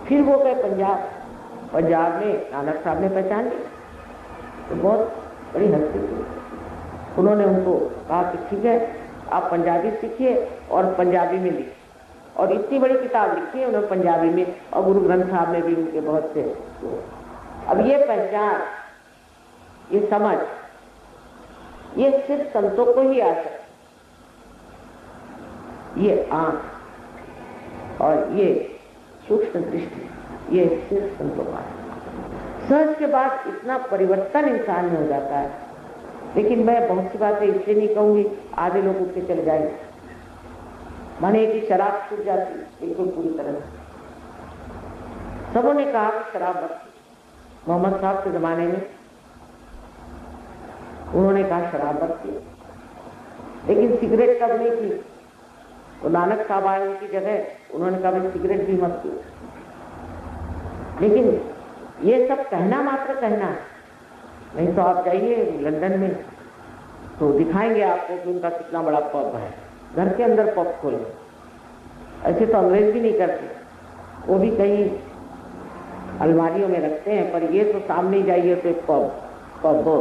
फिर वो गए पंजाब में नानक साहब ने पहचान ली, तो बहुत बड़ी हस्ती थी। उन्होंने उनको कहा कि ठीक है, आप पंजाबी सीखिए और पंजाबी में लिखिए, और इतनी बड़ी किताब लिखी है उन्होंने पंजाबी में, और गुरु ग्रंथ साहब ने भी उनके बहुत से। अब ये पहचान, ये समझ, ये सिर्फ संतों को ही आ सकती। ये आंख और ये सूक्ष्म दृष्टि, ये सिर्फ संतों का। सहज के बाद इतना परिवर्तन इंसान में हो जाता है। लेकिन मैं बहुत सी बातें इसलिए नहीं कहूंगी, आधे लोग उठ के चले जाएंगे, माने कि शराब छूट जाती बिल्कुल पूरी तरह से। सबों ने कहा कि शराब मत पी। मोहम्मद साहब के जमाने में उन्होंने कहा शराब मत पी, लेकिन सिगरेट कब नहीं पी। तो नानक साहब आए उनकी जगह, उन्होंने कहा भाई सिगरेट भी मत पी। लेकिन ये सब कहना मात्र कहना है, नहीं तो आप जाइए लंदन में तो दिखाएंगे आपको कि उनका कितना बड़ा पब है, घर के अंदर पब खोले। ऐसे तो अंग्रेज भी नहीं करते, वो भी कहीं अलमारियों में रखते हैं, पर ये तो सामने ही जाइए तो एक पब हो।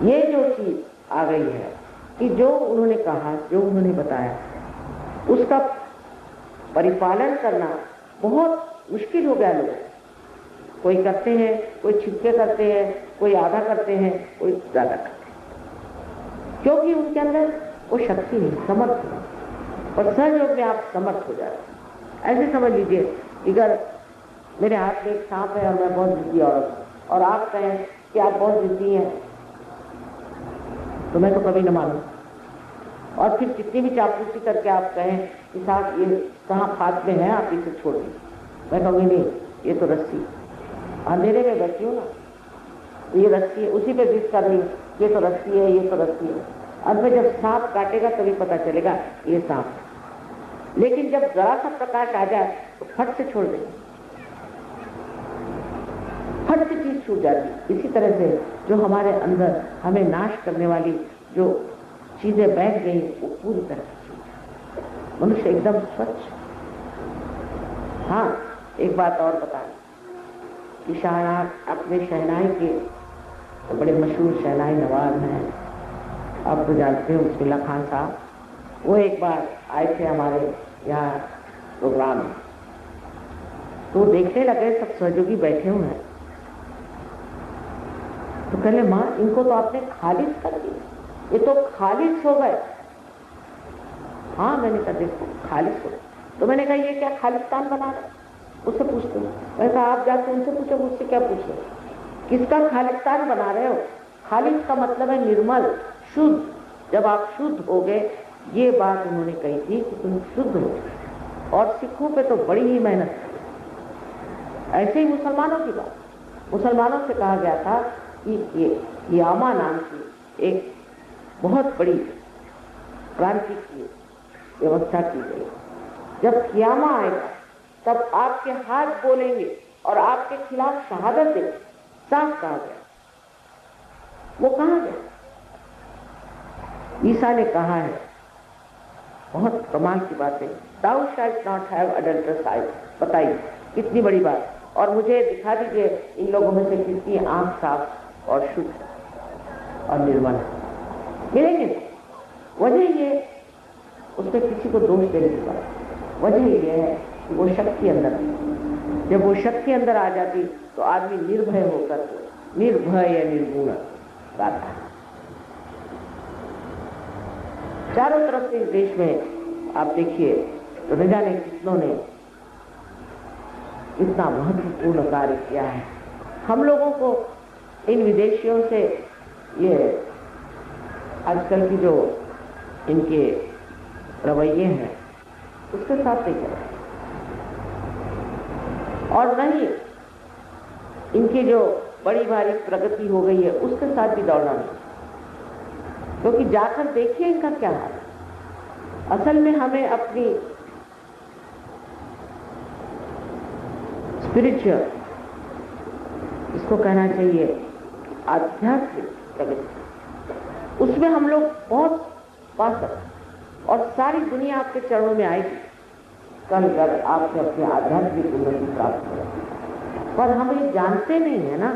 ये जो चीज आ गई है कि जो उन्होंने कहा, जो उन्होंने बताया, उसका परिपालन करना बहुत मुश्किल हो गया। लोग कोई करते हैं, कोई छिपके करते हैं, कोई आधा करते हैं, कोई ज्यादा करते हैं, क्योंकि उनके अंदर वो शक्ति नहीं, समर्थ नहीं। और सहयोग में आप समर्थ हो जाते हैं। ऐसे समझ लीजिए कि अगर मेरे हाथ में एक सांप है और मैं बहुत जिद्दी औरत हूँ और आप कहें कि आप बहुत जिद्दी हैं, तो मैं तो कभी न मानूं। और फिर कितनी भी चापलूसी करके आप कहें कि साहब ये सांप हाथ में है, आप इसे छोड़ दीजिए, मैं कहूँगी नहीं, ये तो रस्सी, अंधेरे में बैठी हूँ ना, ये रस्सी है, उसी पे जिद कर रही हूँ, ये तो रस्सी है, ये तो रस्सी है। अंत में जब सांप काटेगा तभी पता चलेगा ये सांप। लेकिन जब जरा सा प्रकाश आ जाए तो फट से छोड़ देंगे, फट से चीज छूट जाती। इसी तरह से जो हमारे अंदर हमें नाश करने वाली जो चीजें बैठ गई वो पूरी तरह से मनुष्य एकदम स्वच्छ। हाँ, एक बात और बता कि शाहनाज अपने शहनाई के तो बड़े मशहूर शहनाई नवाज हैं, आप तो जानते हो बिस्मिल्लाह खान साहब। वो एक बार आए थे हमारे यहाँ प्रोग्राम में, तो देखने लगे सब सहयोगी बैठे हुए हैं, तो कहले माँ इनको तो आपने खालिज कर दिया, ये तो खालिज हो गए। हाँ, मैंने कहा देखो खालिज हो गए। तो मैंने कहा ये क्या खालिस्तान बना रहे, उससे पूछते हो। मैंने कहा आप जाके उनसे पूछो, मुझसे क्या पूछो, किसका खालिस्तान बना रहे हो। खालिज का मतलब है निर्मल, शुद्ध। जब आप शुद्ध हो गए, ये बात उन्होंने कही थी कि तुम शुद्ध हो। और सिखों पे तो बड़ी ही मेहनत, ऐसे ही मुसलमानों की बात, मुसलमानों से कहा गया था कि ये क़ियामा नाम की एक बहुत बड़ी क्रांति की व्यवस्था की गई। जब क़ियामा आएगा तब आपके हाथ बोलेंगे और आपके खिलाफ शहादत देंगे। साफ कहा गया, वो कहा गया, ईसा ने कहा है, बहुत कमाल की बात है, Thou shalt not have adulterous eyes। बताइए कितनी बड़ी बात। और मुझे दिखा दीजिए इन लोगों में से कितनी आंख साफ और शुद्ध और निर्मल मिलेंगे। वजह ये, उसमें किसी को दोष देने की बात, वजह ये है कि वो शक्ति अंदर, जब वो शक्ति अंदर आ जाती तो आदमी निर्भय होकर निर्भय या निर्गुण गाता है। चारों तरफ से इस देश में आप देखिए तो न जाने कितनों ने इतना महत्वपूर्ण कार्य किया है। हम लोगों को इन विदेशियों से ये आजकल की जो इनके रवैये हैं उसके साथ नहीं चला, और नहीं इनकी जो बड़ी भारी प्रगति हो गई है उसके साथ भी दौड़ना नहीं, क्योंकि जाकर देखिए इनका क्या हाल है। असल में हमें अपनी स्पिरिचुअल, इसको कहना चाहिए आध्यात्मिक प्रगति, उसमें हम लोग बहुत पा सकते, और सारी दुनिया आपके चरणों में आएगी कल कर आपसे अपने आध्यात्मिक उन्नति प्राप्त करें। पर हम ये जानते नहीं है ना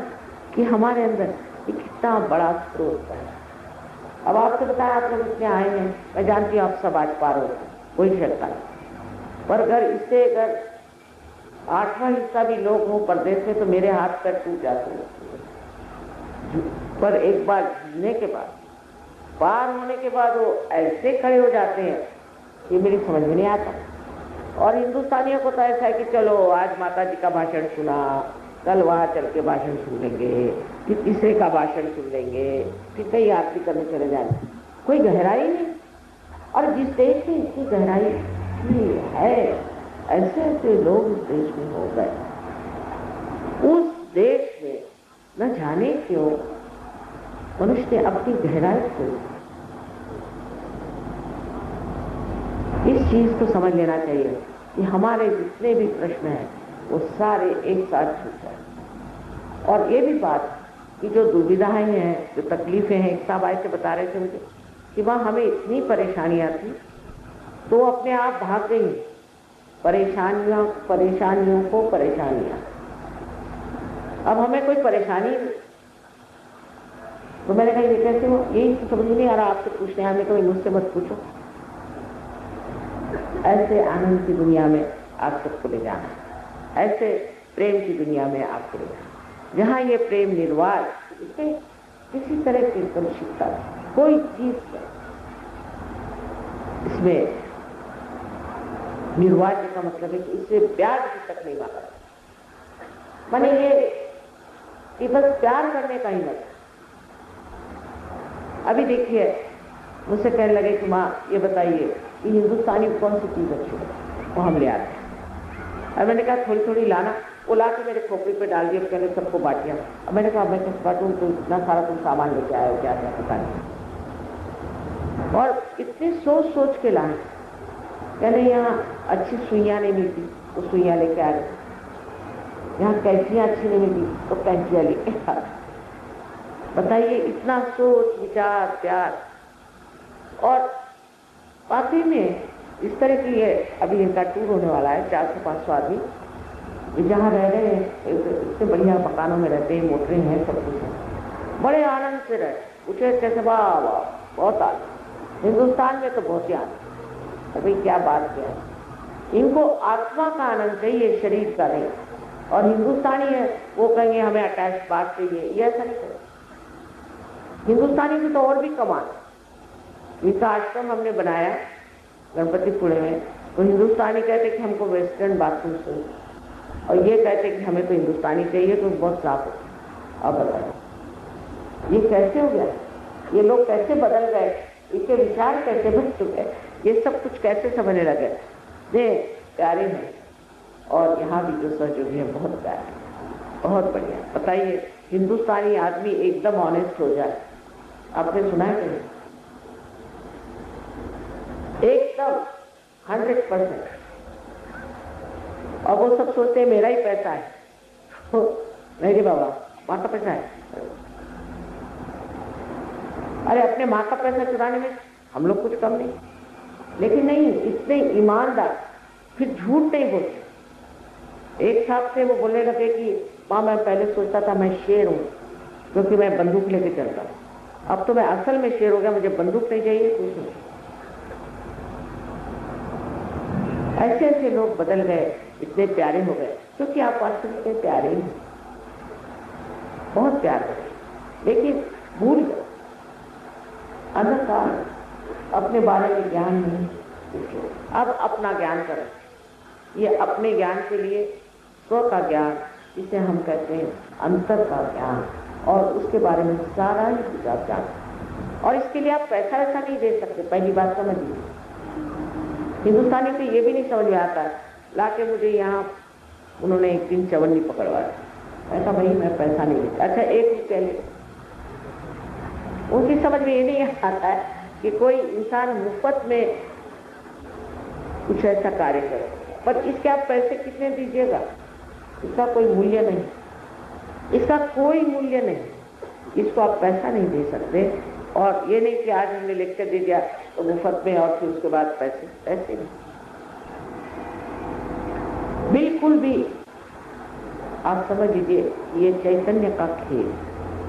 कि हमारे अंदर ये कितना बड़ा स्रोत है। अब आपसे बताया, आप लोग इतने आए हैं, मैं जानती हूँ आप सब आज पार हो, कोई शंका नहीं। पर अगर इससे अगर 8वां हिस्सा भी लोग हों परदेश में तो मेरे हाथ पैर टूट जाते हैं। पर एक बार जीने के बाद, पार होने के बाद वो ऐसे खड़े हो जाते हैं, ये मेरी समझ में नहीं आता। और हिंदुस्तानियों को तो ऐसा है कि चलो आज माता जी का भाषण सुना, कल वहाँ चल के भाषण सुन लेंगे, फिर तीसरे का भाषण सुन लेंगे, फिर कहीं आरती करने चले जाएंगे, कोई गहराई नहीं। और जिस देश में इतनी गहराई है, ऐसे ऐसे लोग उस देश में हो गए, उस देश में न जाने क्यों मनुष्य ने अपनी गहराई को, इस चीज को समझ लेना चाहिए कि हमारे जितने भी प्रश्न हैं वो सारे एक साथ छूट जाए। और ये भी बात कि जो दुविधाएं हैं, जो तकलीफें हैं, एक साहब आए थे बता रहे थे मुझे कि वहाँ हमें इतनी परेशानियां थी तो अपने आप भाग गई, परेशानियों को परेशानियां। अब हमें कोई परेशानी नहीं, तो मैंने कहा ये कैसे हो, यही समझ नहीं आ रहा, आपसे पूछने आने को, मुझसे मत पूछो। ऐसे आनंद की दुनिया में आप सबको ले जाना, ऐसे प्रेम की दुनिया में आपको ले जाना, जहाँ ये प्रेम निर्वाल, इसमें किसी तरह की कलुषितता, कोई चीज इसमें निर्वाज्य का मतलब है कि इससे ब्याज भी तक नहीं मांगा। माने ये कि बस प्यार करने का ही मतलब। अभी देखिए, मुझसे कहने लगे कि माँ ये बताइए कि हिंदुस्तानी कौन सी चीज़ अच्छी है, वो हम ले आते हैं। और मैंने कहा थोड़ी थोड़ी लाना, वो ला के मेरे खोपड़ी पे डाल दिया, कहने सबको बांटिया। अब मैंने कहा मैं कैसे बांटूँ, तो इतना सारा तुम सामान लेके आए हो, क्या क्या पता नहीं। और इतनी सोच सोच के लाए, कहने यहाँ अच्छी सुइयाँ नहीं मिलती तो सुइयाँ लेके आ गए, यहाँ कैंचियाँ अच्छी नहीं मिलती तो कैंचियाँ लेके आ गए। बताइए, इतना सोच विचार प्यार। और वाकई में इस तरह की ये अभी इनका टूर होने वाला है, 400-500 आदमी जहाँ रह रहे हैं, इतने बढ़िया मकानों में रहते हैं, मोटरें हैं, सब कुछ है, बड़े आनंद से रहे। पूछे कैसे? वाह वाह, बहुत आनंद। हिंदुस्तान में तो बहुत ही आनंद। अभी क्या बात क्या है, इनको आत्मा का आनंद चाहिए, शरीर का नहीं। और हिंदुस्तानी है वो कहेंगे हमें अटैच बात चाहिए, ये ऐसा नहीं करें। हिंदुस्तानी की तो और भी कमाल। इनका आश्रम हमने बनाया गणपतिपुणे में, तो हिंदुस्तानी कहते कि हमको वेस्टर्न बाथरूम चाहिए, और ये कहते कि हमें तो हिंदुस्तानी चाहिए, तो बहुत साफ हो। अब बताओ ये कैसे हो गया? ये लोग कैसे बदल गए? इनके विचार कैसे बदल चुके? ये सब कुछ कैसे समझने लगे? ये प्यारे हैं। और यहाँ भी जो सहयोगी है बहुत प्यारे, बहुत बढ़िया। बताइए, हिंदुस्तानी आदमी एकदम ऑनेस्ट हो जाए, आपने सुना है कहीं? एकदम 100%। और वो सब सोचते हैं मेरा ही पैसा है। नहीं रे बाबा, माँ का पैसा है। अरे अपने माँ का पैसा चुराने में हम लोग कुछ कम नहीं, लेकिन नहीं, इतने ईमानदार, फिर झूठ नहीं बोलते। एक साहब से वो बोलने लगे कि माँ मैं पहले सोचता था मैं शेर हूँ क्योंकि मैं बंदूक लेके चलता हूँ, अब तो मैं असल में शेर हो गया, मुझे बंदूक नहीं चाहिए, कुछ नहीं। ऐसे ऐसे लोग बदल गए, इतने प्यारे हो गए, क्योंकि आप वास्तव में प्यारे ही, बहुत प्यार करें। लेकिन भूल गए अंधकार, अपने बारे में ज्ञान नहीं। अब अपना ज्ञान करें, ये अपने ज्ञान के लिए स्व का ज्ञान, जिसे हम कहते हैं अंतर का ज्ञान, और उसके बारे में सारा ही विचार जान। और इसके लिए आप पैसा ऐसा नहीं दे सकते, पहली बात समझ लीजिए। हिंदुस्तानी को ये भी नहीं समझ में आता है, लाके मुझे यहाँ उन्होंने एक दिन चवन्नी पकड़वाया, ऐसा भाई मैं पैसा नहीं देता, अच्छा 1 रुपया ले। उनकी समझ में ये नहीं आता है कि कोई इंसान मुफ्त में कुछ ऐसा कार्य करे, पर इसके आप पैसे कितने दीजिएगा, इसका कोई मूल्य नहीं, इसका कोई मूल्य नहीं, इसको आप पैसा नहीं दे सकते। और ये नहीं कि आज हमने लेक्चर दे दिया तो मुफ्त में और फिर उसके बाद पैसे, ऐसे नहीं, बिल्कुल भी। आप समझ लीजिए ये चैतन्य का खेल,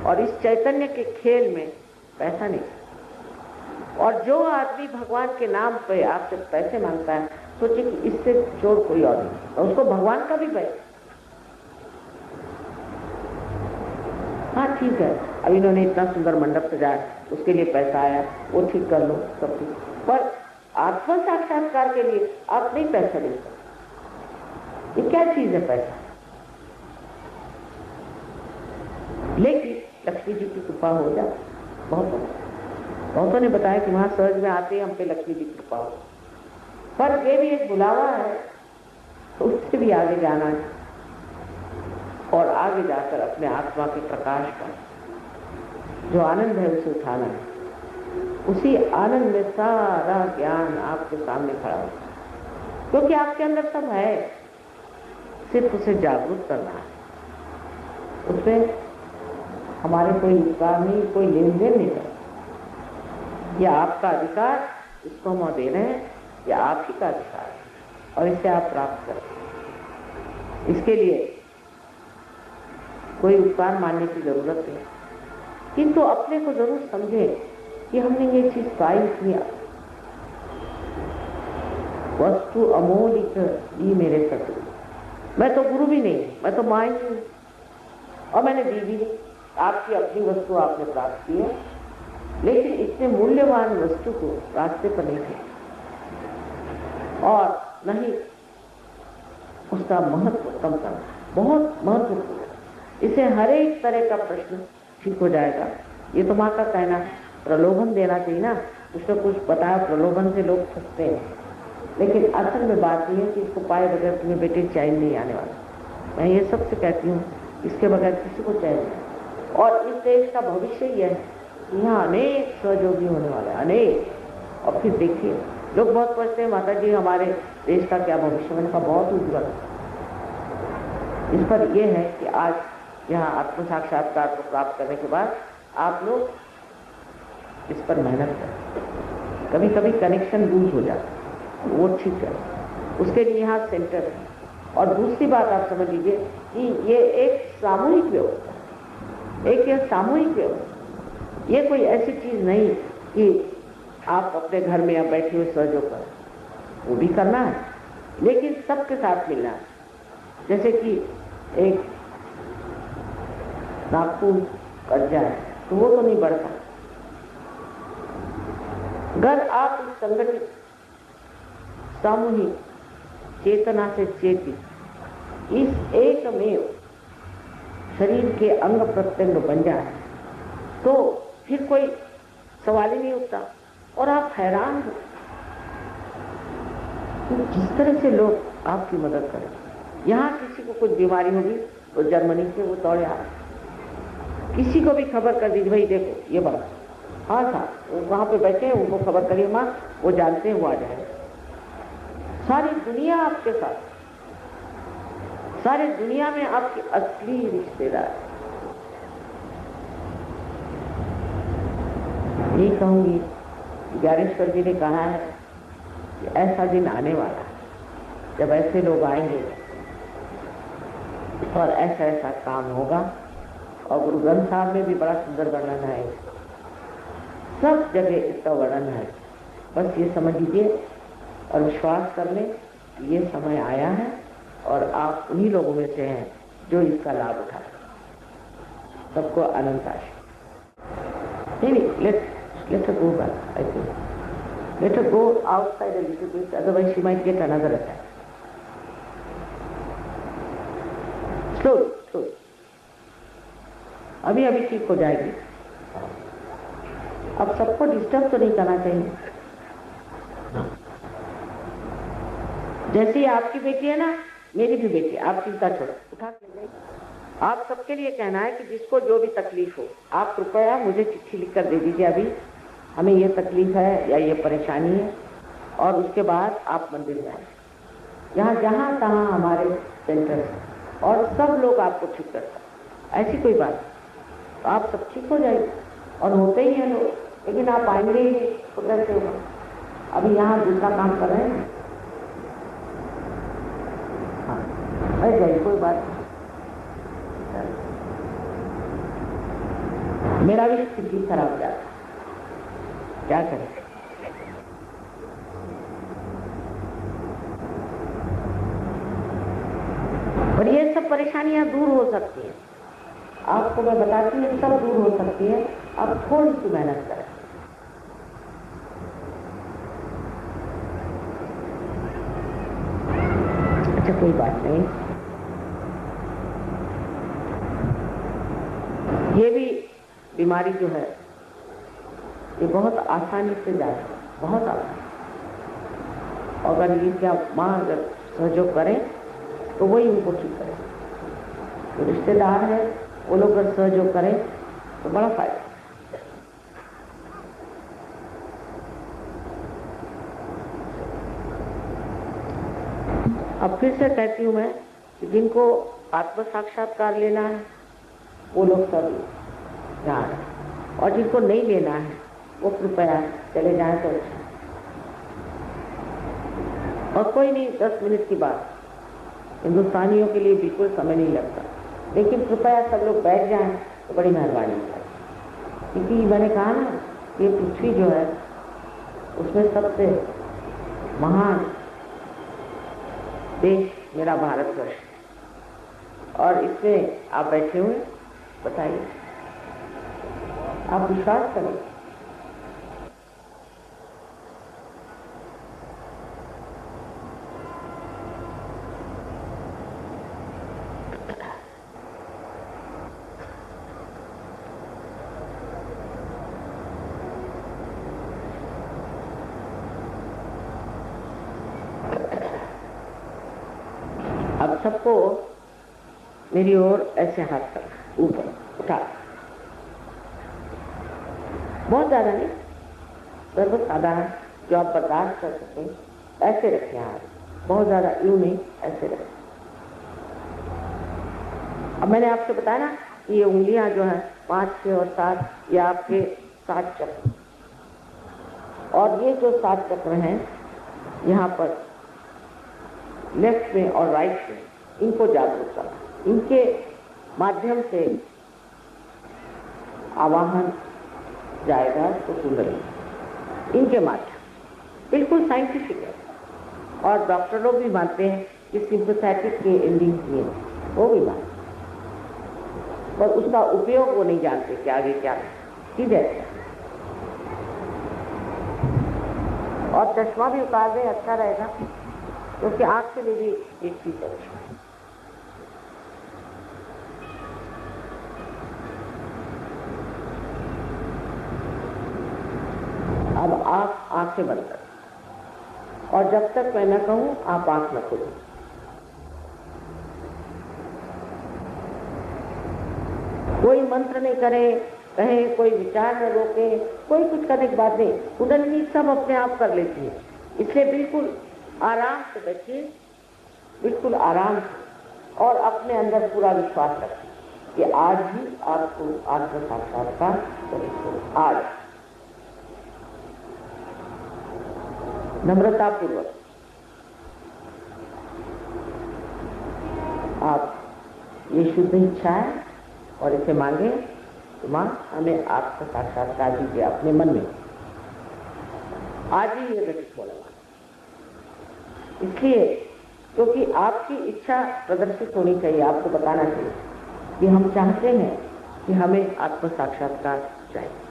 और इस चैतन्य के खेल में पैसा नहीं। और जो आदमी भगवान के नाम पे आपसे पैसे मांगता है, सोचिए कि इससे चोर कोई और नहीं, और उसको भगवान का भी भय। हाँ ठीक है, अब इन्होंने इतना सुंदर मंडप सजाया, उसके लिए पैसा आया, वो ठीक कर लो, सब ठीक, पर आत्म साक्षात्कार के लिए आप नहीं पैसा दे सकते। ये क्या चीज है पैसा? लेकिन लक्ष्मी जी की कृपा हो जाए, बहुतों ने बताया कि वहां सहज में आते ही हम पे लक्ष्मी जी की कृपा हो, पर ये भी एक बुलावा है, तो उससे भी आगे जाना है, और आगे जाकर अपने आत्मा के प्रकाश का जो आनंद है उसे उठाना है। उसी आनंद में सारा ज्ञान आपके सामने खड़ा हो, क्योंकि आपके अंदर सब है, सिर्फ उसे जागरूक करना है। उसमें हमारे कोई उपकार नहीं, कोई लेन देन नहीं है। यह आपका अधिकार, इसको हम दे रहे हैं, यह आप ही का अधिकार है, और इसे आप प्राप्त करें। इसके लिए कोई उपकार मानने की जरूरत है, किंतु अपने को जरूर समझे कि हमने ये चीज पाई किया। वस्तु अमोलिक दी मेरे सतगुरु, मैं तो गुरु भी नहीं, मैं तो माँ ही हूँ, और मैंने दी भी नहीं। आपकी अपनी वस्तु आपने प्राप्त की है, लेकिन इतने मूल्यवान वस्तु को रास्ते पर नहीं थे। और नहीं उसका महत्व कम करना, बहुत महत्वपूर्ण। इसे हर एक तरह का प्रश्न ठीक हो जाएगा। ये तो माँ का कहना है, प्रलोभन देना चाहिए ना, उसको कुछ बताया, प्रलोभन से लोग फंसते हैं। लेकिन असल में बात यह है कि इसको पाए बगैर तुम्हें बेटे चैन नहीं आने वाला। मैं ये सबसे कहती हूँ, इसके बगैर किसी को चैन नहीं। और इस देश का भविष्य यह है कि यहाँ अनेक सहयोगी होने वाले हैं, अनेक। और फिर देखिए, लोग बहुत पूछते हैं माता जी हमारे देश का क्या भविष्य, मैंने कहा बहुत उज्ज्वल। इस पर यह है कि आज यहाँ आत्म साक्षात्कार को प्राप्त करने के बाद आप लोग इस पर मेहनत करें। कभी कभी कनेक्शन लूज हो जाता है, वो ठीक है, उसके लिए यहाँ सेंटर है। और दूसरी बात आप समझ लीजिए कि ये एक सामूहिक व्यवस्था, एक यह सामूहिक व्यवस्था, ये कोई ऐसी चीज नहीं कि आप अपने घर में यहाँ बैठे हुए सहयोग करें, वो भी करना है लेकिन सबके साथ मिलना है। जैसे कि एक नागपुर कट जाए तो वो तो नहीं बढ़ता। अगर आप इस संगठित सामूहिक चेतना से चेतित इस एकमेव शरीर के अंग प्रत्यंग बन जाए तो फिर कोई सवाल ही नहीं उठता। और आप हैरान हो कि जिस तरह से लोग आपकी मदद करें। यहाँ किसी को कुछ बीमारी होगी तो जर्मनी से वो दौड़े आ, किसी को भी खबर कर दीजिए, भाई देखो ये बात, हाँ साहब वो वहाँ पे बैठे हैं, उनको खबर करिए माँ, वो जानते हैं, वो आ जाए। सारी दुनिया आपके साथ, सारी दुनिया में आपके असली रिश्तेदार। यही कहूंगी, ज्ञानेश्वर जी ने कहा है कि ऐसा दिन आने वाला है जब ऐसे लोग आएंगे और ऐसा ऐसा काम होगा। और गुरु ग्रंथ साहब में भी बड़ा सुंदर वर्णन है, सब जगह इसका वर्णन है। बस ये समझ लीजिए और विश्वास कर लें कि ये समय आया है और आप उन्हीं लोगों में से हैं जो इसका लाभ उठा। सबको अनंत आशीर्वाद। नहीं, let her go back, I think. Let her go outside a little bit, otherwise she might get another attack. Slowly, slowly. अभी अभी ठीक हो जाएगी। अब सबको डिस्टर्ब तो नहीं करना चाहिए। जैसी आपकी बेटी है ना, मेरी भी बेटी, आप चिंता छोड़ो, उठा के ले। आप सबके लिए कहना है कि जिसको जो भी तकलीफ हो, आप कृपया मुझे चिट्ठी लिखकर दे दीजिए, अभी हमें ये तकलीफ है या ये परेशानी है, और उसके बाद आप मंदिर जाएं। यहाँ जहाँ तहाँ हमारे सेंटर हैं और सब लोग आपको ठीक करते हैं, ऐसी कोई बात नहीं। तो आप सब ठीक हो जाएगी और होते ही हैं लोग, लेकिन आप आएंगे ही तो कैसे होगा। अभी यहाँ दूसरा काम कर रहे हैं, हाँ बैठ जाइए, कोई बात नहीं। मेरा भी स्थिति खराब हो जाता, क्या करें। और ये सब परेशानियां दूर हो सकती हैं, आपको मैं बताती हूँ, सब दूर हो सकती है। आप थोड़ी सी मेहनत करें। अच्छा कोई बात नहीं, ये भी बीमारी जो है ये बहुत आसानी से जाती है, बहुत आसानी। अगर ये क्या माँ अगर सहयोग करें तो वही उनको ठीक करें। तो रिश्तेदार है वो लोग अगर सहयोग करें तो बड़ा फायदा। अब फिर से कहती हूँ मैं कि जिनको आत्म साक्षात्कार लेना है वो लोग सब जाए, और जिनको नहीं लेना है वो कृपया चले जाएं तो अच्छा। और कोई नहीं, 10 मिनट की बात, हिंदुस्तानियों के लिए बिल्कुल समय नहीं लगता, लेकिन कृपया सब लोग बैठ जाएं तो बड़ी मेहरबानी है। क्योंकि मैंने कहा ना, ये पृथ्वी जो है उसमें सबसे महान देश मेरा भारतवर्ष, और इसमें आप बैठे हुए, बताइए आप विश्वास करें। सबको मेरी ओर ऐसे हाथ कर ऊपर उठा, बहुत ज्यादा नहीं, सर्वसाधारण जो आप बर्दाश्त कर सकें ऐसे रखें हाथ, बहुत ज्यादा यूं नहीं, ऐसे रखें। अब मैंने आपसे बताया ना कि ये उंगलियां जो है 5, 6 और 7 ये आपके 7 चक्र, और ये जो 7 चक्र हैं यहाँ पर लेफ्ट में और राइट में, इनको जागरूक करना, इनके माध्यम से आवाहन जाएगा तो कुंडली, इनके माध्यम, बिल्कुल साइंटिफिक है। और डॉक्टर लोग भी मानते हैं कि सिंपैथेटिक के एंडिंग में, वो भी मानते, पर उसका उपयोग वो नहीं जानते कि आगे क्या है, ठीक है। और चश्मा भी उतार दें, अच्छा रहेगा, क्योंकि आँख के लिए भी एक चीज है। अब आप आंखें बंद करें, और जब तक मैं न कहूं आप आंख न खोलें। कोई मंत्र नहीं करें, कहें, कोई विचार न रोके, कोई कुछ करने की बात नहीं, कुंडलिनी सब अपने आप कर लेती है। इसलिए बिल्कुल आराम से बैठिए, बिल्कुल आराम से, और अपने अंदर पूरा विश्वास रखिए कि आज ही आपको आत्म साक्षात्कार करेंगे। आज नम्रता पूर्वक आप ये शुद्ध इच्छा है और इसे मांगे तो मां हमें आत्म साक्षात्कार दीजिए अपने मन में, आज ही ये घटित होने वाला। इसलिए क्योंकि आपकी इच्छा प्रदर्शित होनी चाहिए, आपको बताना चाहिए कि हम चाहते हैं कि हमें आत्म साक्षात्कार चाहिए।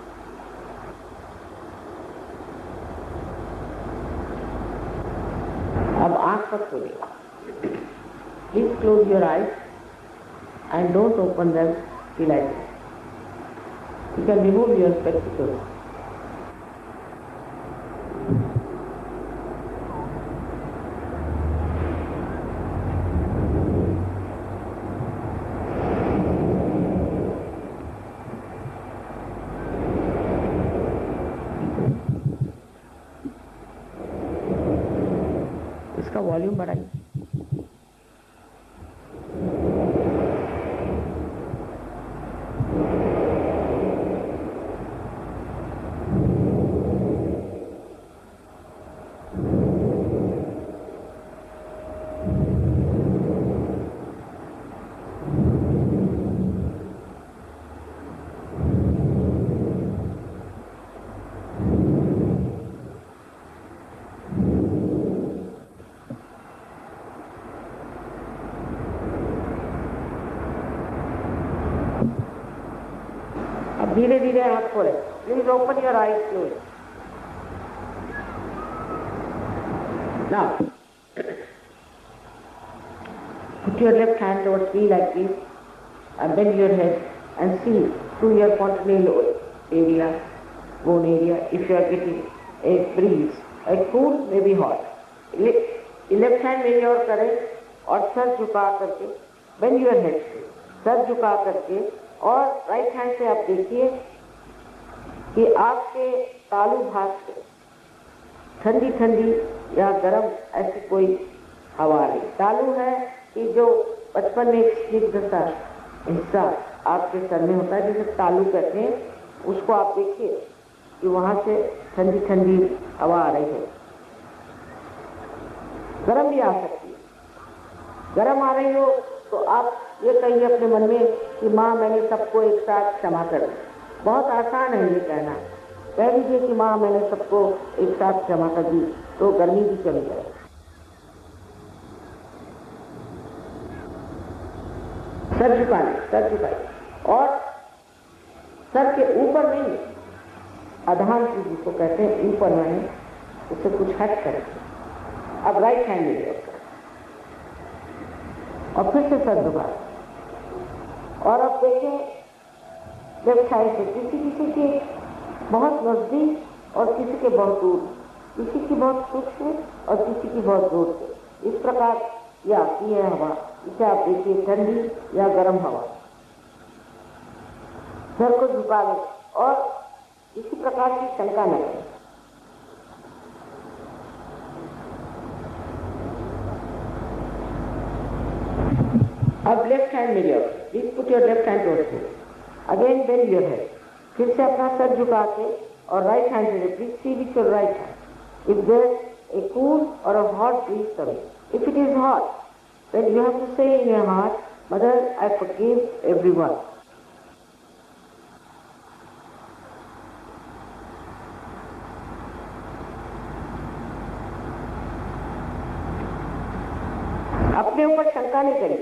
अब आंख मत खोलिए, please close your eyes and don't open them till I say. You can remove your spectacles. इसका वॉल्यूम बढ़ाइए। धीरे धीरे आंख खोले, please open your eyes close. Now, put your left hand towards me like this and bend your head and see through your fontanelle area, bone area, if you are getting a breeze, a cool, maybe hot. Left hand में और करें और सर झुका करके, bend your head, सर झुका करके, और राइट हैंड से आप देखिए कि आपके तालू भाग से ठंडी ठंडी या गर्म ऐसी कोई हवा आ रही। तालू है कि जो बचपन में एक स्निग्ध सा हिस्सा आपके सर में होता है जिसे तालू कहते हैं, उसको आप देखिए कि वहां से ठंडी ठंडी हवा आ रही है। गर्म भी आ सकती है, गर्म आ रही हो तो आप ये कहिए अपने मन में कि माँ मैंने सबको एक साथ क्षमा कर दी। बहुत आसान है ये कहना, कह दीजिए कि माँ मैंने सबको एक साथ क्षमा कर दी, तो गर्मी भी चली जाए। सर झुकाइए और सर के ऊपर नहीं, अधान जिसको कहते हैं ऊपर नहीं, उससे कुछ हट करें। अब राइट हैंड में करें और फिर से सर झुका, और अब देखें लेफ्ट साइड से किसी के बहुत नजदीक और किसी के बहुत दूर, किसी की बहुत सूक्ष्म और किसी की बहुत दूर से, इस प्रकार ये आती है हवा इसे आप देखिए, ठंडी या गर्म हवा, सर को झुका लें और इसी प्रकार की शंका न करें। अब लेफ्ट हैंड मिलियो, please put your left hand towards me, again bend your head, फिर से अपना सर झुका के और राइट हैंड से please see with your right hand if there a cool or a hot breeze coming. If it is hot, then you have to say in your heart, Mother, I forgive everyone. अपने ऊपर शंका नहीं करी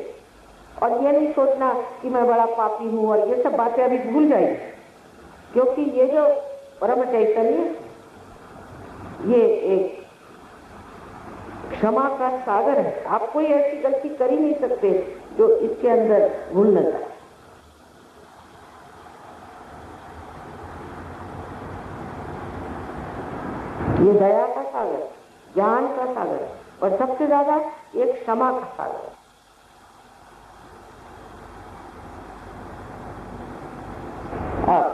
और ये नहीं सोचना कि मैं बड़ा पापी हूं, और ये सब बातें अभी भूल जाइए, क्योंकि ये जो परम चैतन्य, ये एक क्षमा का सागर है। आप कोई ऐसी गलती कर ही नहीं सकते जो इसके अंदर भूल न जाए। ये दया का सागर, ज्ञान का सागर है, और सबसे ज्यादा एक क्षमा का सागर है। और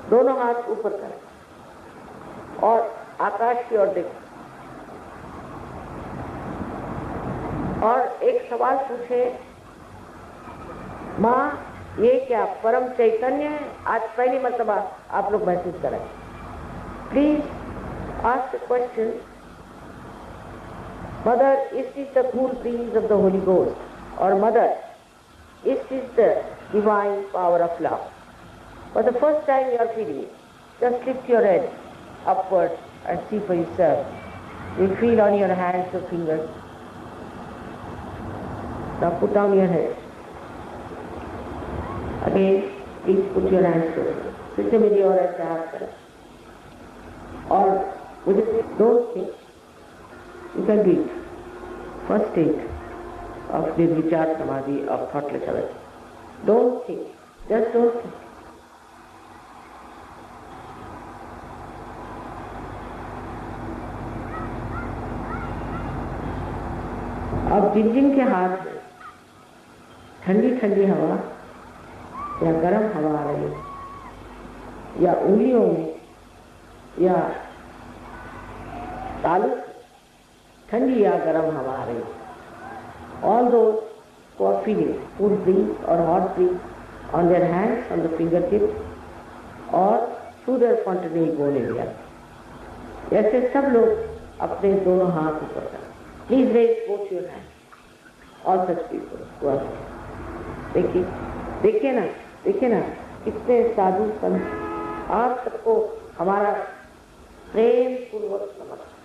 दोनों हाथ ऊपर करें और आकाश की ओर देखें और एक सवाल पूछे, माँ ये क्या परम चैतन्य है? आज पहली मर्तबा आप लोग महसूस करें। Please ask the question, mother is this the cool breeze of the holy ghost, or mother is this the divine power of love? For the first time you are feeling, just lift your head upward and see for yourself. You feel on your hands और fingers. Now put down your head. Again, please put your hands together. फिर से मेरी और ऐसा हाथ करें और मुझे don't think. You can do it. First stage of निर्विचार समाधि of thoughtless awareness. Don't think. Just don't think. अब जिन जिन के हाथ में ठंडी ठंडी हवा या गर्म हवा आ रही है, या उंगलियों में या तालू ठंडी या गर्म हवा आ रही है, all those who are feeling cool breeze or hot breeze on their hands, on the fingertips or through their fontanelle bone area, ऐसे सब लोग अपने दोनों हाथ ऊपर करें. Please raise both your hands. All such people who are there. देखिए ना कितने साधु संत, आप सबको हमारा प्रेम पूर्वक नमस्कार.